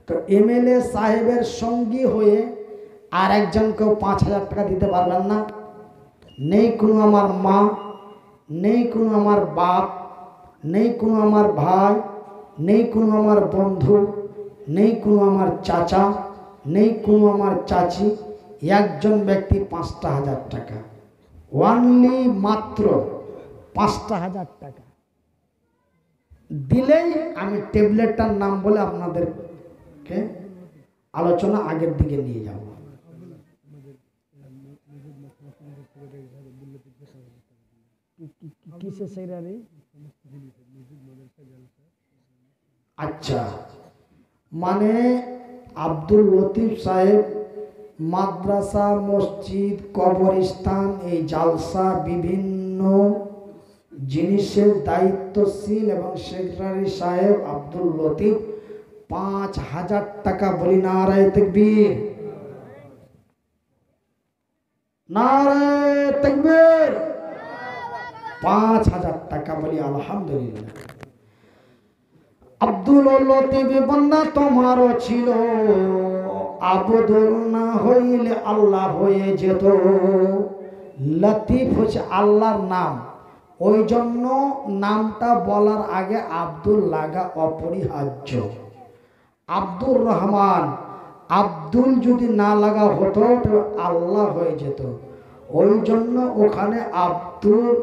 তো এমএলএ সাহেবের সঙ্গী হয়ে আর একজনকেও 5,000 টাকা দিতে পারবেন না? নেই কোনো আমার মা, নেই কোনো আমার বাপ, নেই কোনো আমার ভাই, নেই কোনো আমার বন্ধু, নেই কোনো আমার চাচা, নেই কোনো আমার চাচি, একজন ব্যক্তি 5,000 টাকা, ওয়ানলি মাত্র 5,000 টাকা দিলেই আমি ট্যাবলেটটার নাম বলে আপনাদেরকে আলোচনা আগের দিকে নিয়ে যাব। কিসের সেক্রেটারি? আচ্ছা, মানে আব্দুল লতিফ সাহেব মাদ্রাসা, মসজিদ, কবরস্থান, এই জালসা, বিভিন্ন জিনিসের দায়িত্বশীল এবং সেক্রেটারি সাহেব আব্দুল লতিফ 5,000 টাকা, বলি নারায়ে তাকবীর, নারায়ে তাকবীর, 5,000 টাকা, বলি আলহামদুলিল্লাহ। আব্দুল লতিফ বান্দা তোমারও ছিল, আবদুল না হইলে আল্লাহ হয়ে যেত। লতিফ হচ্ছে আল্লাহর নাম, ওই জন্য নামটা বলার আগে আব্দুল লাগা অপরিহার্য। আব্দুর রহমান, আব্দুল যদি না লাগা হতো তো আল্লাহ হয়ে যেত, ওই জন্য ওখানে আব্দুর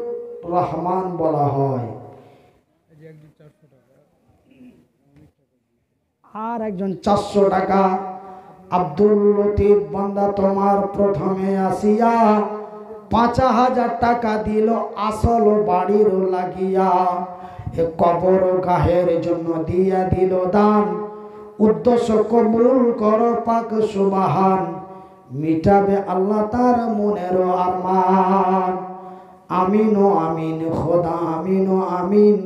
রহমান বলা হয়। আর একজন 400 টাকা। আব্দুল লতিফ বান্দা তোমার প্রথমে আসিয়া 5000 টাকা দিল আসল বাড়ির লাগিয়া, এ কবর গাহের জন্য দিয়া দিল দান, উদ্দেশ্য কবুল কর পাক সুবহান, মিটাবে আল্লাহ তার মনের আরমান। আমিন ও আমিন খোদা আমিন ও আমিন,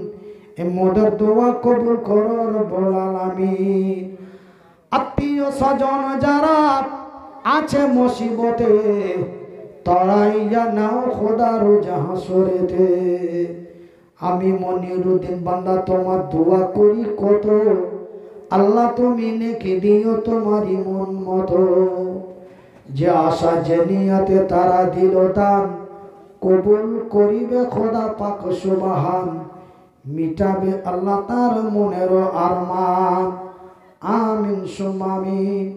এ মোদের দোয়া কবুল করো রব্বুল আলামিন। আত্মীয় স্বজন যারা আছে মুসিবতে, তরাইয়া নাও খোদার জাহাসরেতে। আমি মনিরুদ্দিন বান্দা তোমার দোয়া করি কত, আল্লাহ তুমি নেকি দিও তোমারই মন মতো। যে আশা যে নিয়াতে তারা দিল দান, কবুল করিবে খোদা পাক সুবহান, মিটাবে আল্লাহ তার মনের আরমান। আমিন সুম্মা আমিন।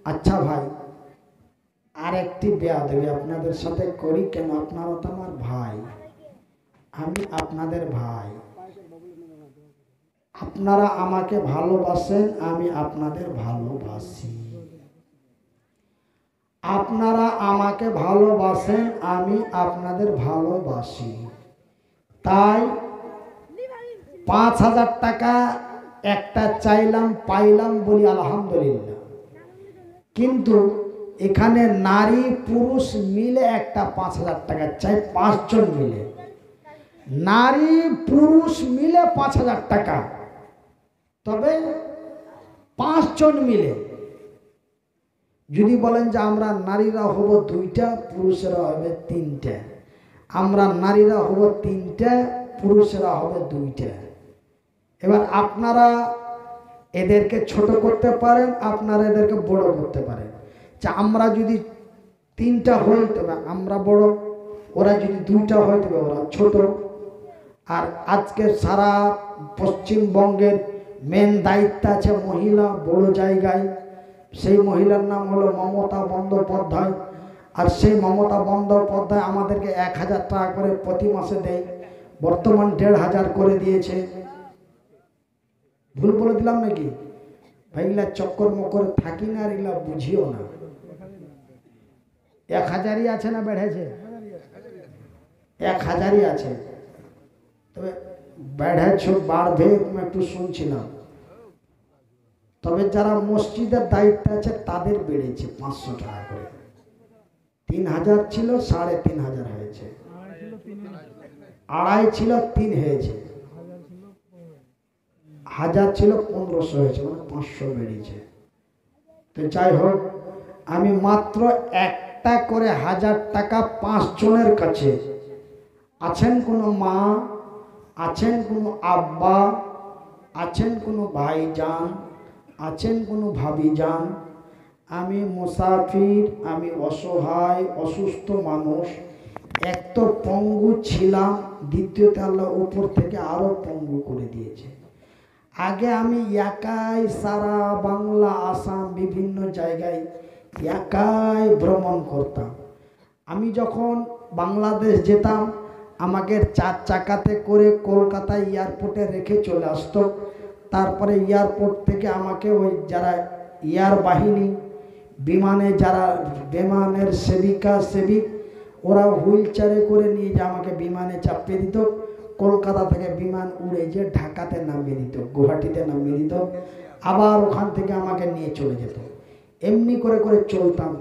আচ্ছা ভাই, আরেকটি বেয়াদবি আপনাদের সাথে করি, কেন আপনারা তো আমার ভাই, আমি আপনাদের ভাই, আপনারা আমাকে ভালোবাসেন, আমি আপনাদের ভালোবাসি। আপনারা আমাকে ভালোবাসেন, আমি আপনাদের ভালোবাসি। তাই 5000 টাকা একটা চাইলাম, পাইলাম, বলি আলহামদুলিল্লাহ। কিন্তু এখানে নারী পুরুষ মিলে একটা 5000 টাকা চাই, 5 জন মিলে, নারী পুরুষ মিলে 5000 টাকা, তবে 5 জন মিলে। যদি বলেন যে আমরা নারীরা হব 2টা, পুরুষেরা হবে 3টা, আমরা নারীরা হব 3টা, পুরুষেরা হবে 2টা। এবার আপনারা এদেরকে ছোট করতে পারেন, আপনারা এদেরকে বড় করতে পারেন। যে আমরা যদি 3টা হই তবে আমরা বড়, ওরা যদি 2টা হয় তবে ওরা ছোট। আর আজকে সারা পশ্চিমবঙ্গের মেন দায়িত্ব আছে মহিলা বড় জায়গায়, সেই মহিলার নাম হলো মমতা বন্দ্যোপাধ্যায়। আর সেই মমতা বন্দ্যোপাধ্যায় আমাদেরকে 1000 টাকা করে প্রতি মাসে দেয়, বর্তমান 1500 করে দিয়েছে। ভুল বলে দিলাম নাকি ভাই? এগুলা চক্কর মকর থাকি না, আর এগুলা বুঝিও না। 1000ই আছে না বেড়েছে? 1000ই আছে, তবে বেড়েছে বাড়বে একটু শুনছিলাম। তবে যারা মসজিদের দায়িত্ব আছে তাদের বেড়েছে 500 টাকা করে। 3000 ছিল, 3500 হয়েছে। 2.5 ছিল, 3 হয়েছে। 1000 ছিল, 1500 হয়েছে, মানে 500 বেড়েছে। তো যাই হোক, আমি মাত্র একটা করে 1000 টাকা 5 জনের কাছে। আছেন কোনো মা, আছেন কোনো আব্বা, আছেন কোনো ভাইজান, আছেন কোনো ভাবিজান, আমি মুসাফির, আমি অসহায় অসুস্থ মানুষ। এক তো পঙ্গু ছিলাম, দ্বিতীয়তে আল্লাহ উপর থেকে আরো পঙ্গু করে দিয়েছে। আগে আমি একাই সারা বাংলা, আসাম, বিভিন্ন জায়গায় একাই ভ্রমণ করতাম। আমি যখন বাংলাদেশ যেতাম, আমাকে 4 চাকাতে করে কলকাতা এয়ারপোর্টে রেখে চলে আসতো। তারপরে এয়ারপোর্ট থেকে আমাকে ওই যারা এয়ার বাহিনী, বিমানে যারা বিমানের সেবিকা সেবিক, ওরা হুইল চেয়ারে করে নিয়ে যে আমাকে বিমানে চাপিয়ে দিত। কলকাতা থেকে বিমান উড়ে যে ঢাকাতে নামিয়ে দিত, গুয়াহাটিতে নামিয়ে দিত, আবার ওখান থেকে আমাকে নিয়ে চলে যেত। এমনি করে করে চলতাম।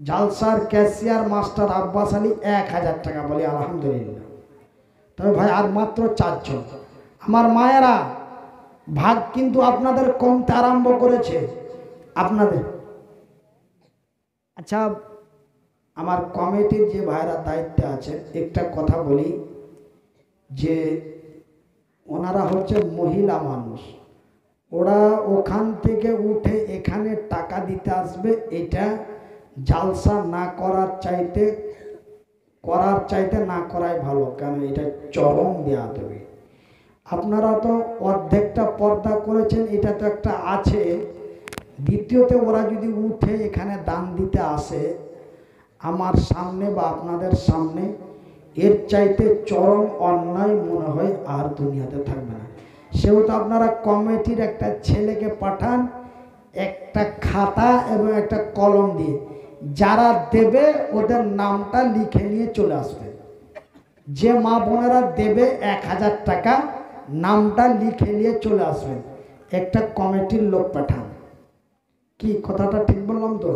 জালসার ক্যাশিয়ার মাস্টার আব্বাস আলী 1000 টাকা, বলি আলহামদুলিল্লাহ। তবে ভাই আর মাত্র 4 জন। আমার মায়েরা, ভাগ কিন্তু আপনাদের কমতে আরম্ভ করেছে আপনাদের। আচ্ছা, আমার কমিটির যে ভাইরা দায়িত্বে আছে, একটা কথা বলি, যে ওনারা হচ্ছে মহিলা মানুষ, ওরা ওখান থেকে উঠে এখানে টাকা দিতে আসবে, এটা জালসা না করার চাইতে না করাই ভালো, কেন এটা চরম বেয়াদবি। আপনারা তো অর্ধেকটা পর্দা করেছেন, এটা তো একটা আছে। দ্বিতীয়তে ওরা যদি উঠে এখানে দান দিতে আসে আমার সামনে বা আপনাদের সামনে, এর চাইতে চরম অন্যায় মনে হয় আর দুনিয়াতে থাকবে না। সেহেতু আপনারা কমিটির একটা ছেলেকে পাঠান, একটা খাতা এবং একটা কলম দিয়ে যারা দেবে ওদের নামটা লিখে নিয়ে চলে আসবে। যে মা বোনেরা দেবে 1000 টাকা, নামটা লিখে নিয়ে চলে আসবেন। একটা কমিটির লোক পাঠান। কি কথাটা ঠিক বললাম তো?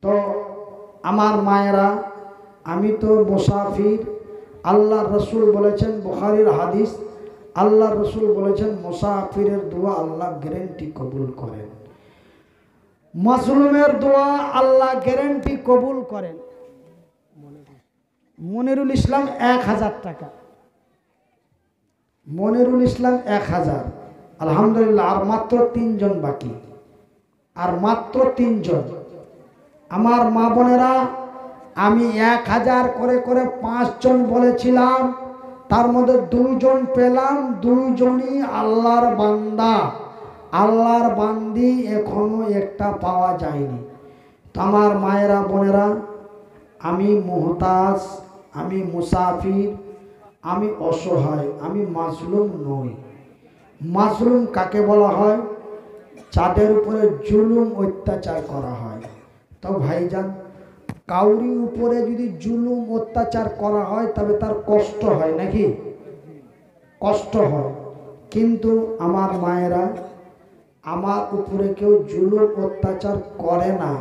তো আমার মায়েরা, আমি তো মুসাফির। আল্লাহ রসুল বলেছেন, বুখারীর হাদিস, আল্লাহ রসুল বলেছেন মুসাফিরের দোয়া আল্লাহ গ্যারেন্টি কবুল করেন, মাজলুমের দোয়া আল্লাহ গ্যারেন্টি কবুল করেন। মনিরুল ইসলাম 1000 টাকা, মনিরুল ইসলাম 1000। আলহামদুলিল্লাহ, আর মাত্র 3 জন বাকি, আর মাত্র 3 জন। আমার মা বোনেরা, আমি 1000 করে করে 5 জন বলেছিলাম, তার মধ্যে 2 জন পেলাম। 2 জনই আল্লাহর বান্দা, আল্লাহর বান্দি, এখনো একটা পাওয়া যায়নি। তো আমার মায়েরা বোনেরা, আমি মুহতাজ, আমি মুসাফির, আমি অসহায়, আমি মাজলুম নই। মাজলুম কাকে বলা হয়? যাদের উপরে জুলুম অত্যাচার করা হয়। তো ভাইজান, কাউরি উপরে যদি জুলুম অত্যাচার করা হয় তবে তার কষ্ট হয় নাকি? কষ্ট হয়। কিন্তু আমার মায়েরা, আমার উপরে কেউ জুলুম অত্যাচার করে না,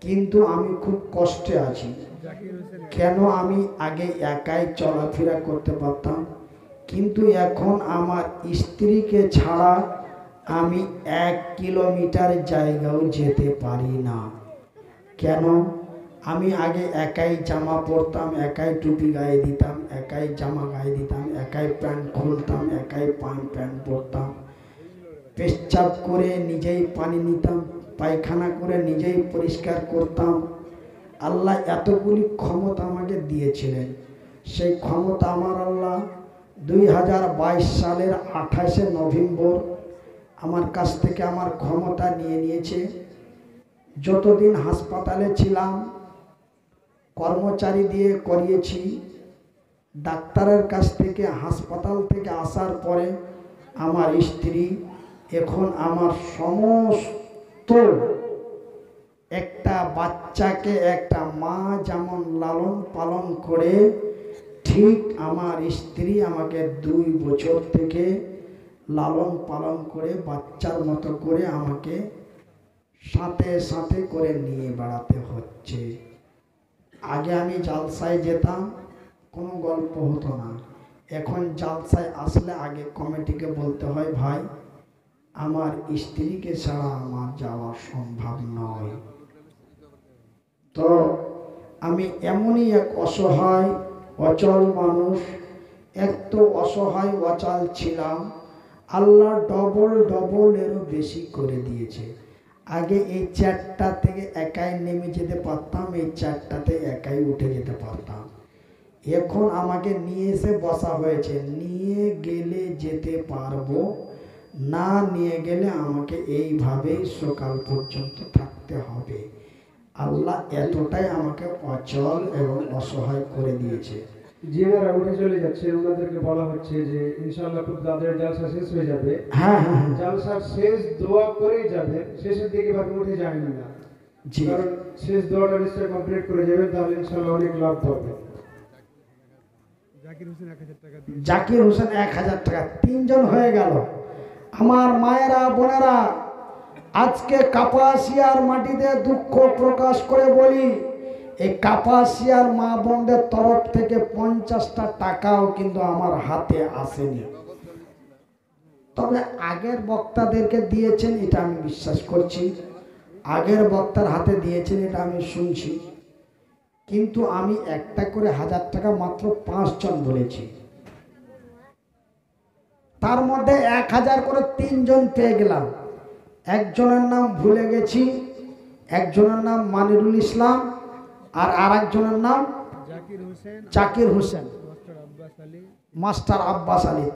কিন্তু আমি খুব কষ্টে আছি। কেন? আমি আগে একাই চলাফেরা করতে পারতাম, কিন্তু এখন আমার স্ত্রীকে ছাড়া আমি 1 কিলোমিটার জায়গাও যেতে পারি না। কেন? আমি আগে একাই জামা পরতাম, একাই টুপি গায়ে দিতাম, একাই জামা গায়ে দিতাম, একাই প্যান্ট খুলতাম, একাই প্যান্ট পরতাম, পেচ্ছাপ করে নিজেই পানি নিতাম, পায়খানা করে নিজেই পরিষ্কার করতাম। আল্লাহ এতগুলি ক্ষমতা আমাকে দিয়েছিলেন। সেই ক্ষমতা আমার আল্লাহ 2022 সালের 28শে নভেম্বর আমার কাছ থেকে আমার ক্ষমতা নিয়ে নিয়েছে। যতদিন হাসপাতালে ছিলাম কর্মচারী দিয়ে করিয়েছি, ডাক্তারের কাছ থেকে, হাসপাতাল থেকে আসার পরে আমার স্ত্রী এখন আমার সমস্ত, একটা বাচ্চাকে একটা মা যেমন লালন পালন করে, ঠিক আমার স্ত্রী আমাকে 2 বছর থেকে লালন পালন করে বাচ্চার মতো করে আমাকে সাথে সাথে করে নিয়ে বেড়াতে হচ্ছে। আগে আমি জালসায় যেতাম, কোনো গল্প হতো না। এখন জালসায় আসলে আগে কমিটিকে বলতে হয়, ভাই আমার স্ত্রীকে ছাড়া আমার যাওয়া সম্ভব নয়। তো আমি এমনই এক অসহায় অচল মানুষ, এত অসহায় অচল ছিলাম, আল্লাহ ডবল এরও বেশি করে দিয়েছে। আগে এই 4টা থেকে একাই নেমে যেতে পারতাম, এই 4টাতে একাই উঠে যেতে পারতাম। এখন আমাকে নিয়ে এসে বসা হয়েছে, নিয়ে গেলে যেতে পারবো, না নিয়ে গেলে আমাকে এইভাবেই সকাল পর্যন্ত থাকতে হবে। আল্লাহ এতটাই আমাকে অচল এবং অসহায় করে দিয়েছে। যারা উঠে চলে যাচ্ছে ওনাদেরকে বলা হচ্ছে যে ইনশাআল্লাহ খুব তাদের জালসা শেষ হয়ে যাবে। হ্যাঁ, জালসার শেষ দোয়া করেই যাবেন, শেষের দিকে ভাবে উঠে যাবেন না। জি, কারণ শেষ দোয়াটা নিশ্চয় কমপ্লিট করে যাবেন, তাহলে ইনশাআল্লাহ অনেক লাভ পাবেন। জাকির হোসেন 1000 টাকা, 3 জন হয়ে গেল। আমার মায়েরা বোনেরা, আজকে কাপাসিয়ার মাটিতে দুঃখ প্রকাশ করে বলি, এই কাপাসিয়ার মা বোনদের তরফ থেকে 50টা টাকাও কিন্তু আমার হাতে আসেনি। তবে আগের বক্তাদেরকে দিয়েছেন এটা আমি বিশ্বাস করছি, আগের বক্তার হাতে দিয়েছেন এটা আমি শুনছি। কিন্তু আমি একটা করে 1000 টাকা মাত্র 5 জন বলেছি। তার মধ্যে 1000 করে 3 জন পেয়ে গেলাম। একজনের নাম ভুলে গেছি, একজনের নাম মানিরুল ইসলাম, আর আরেকজনের নাম জাকির হোসেন, মাস্টার আব্বাস আলী।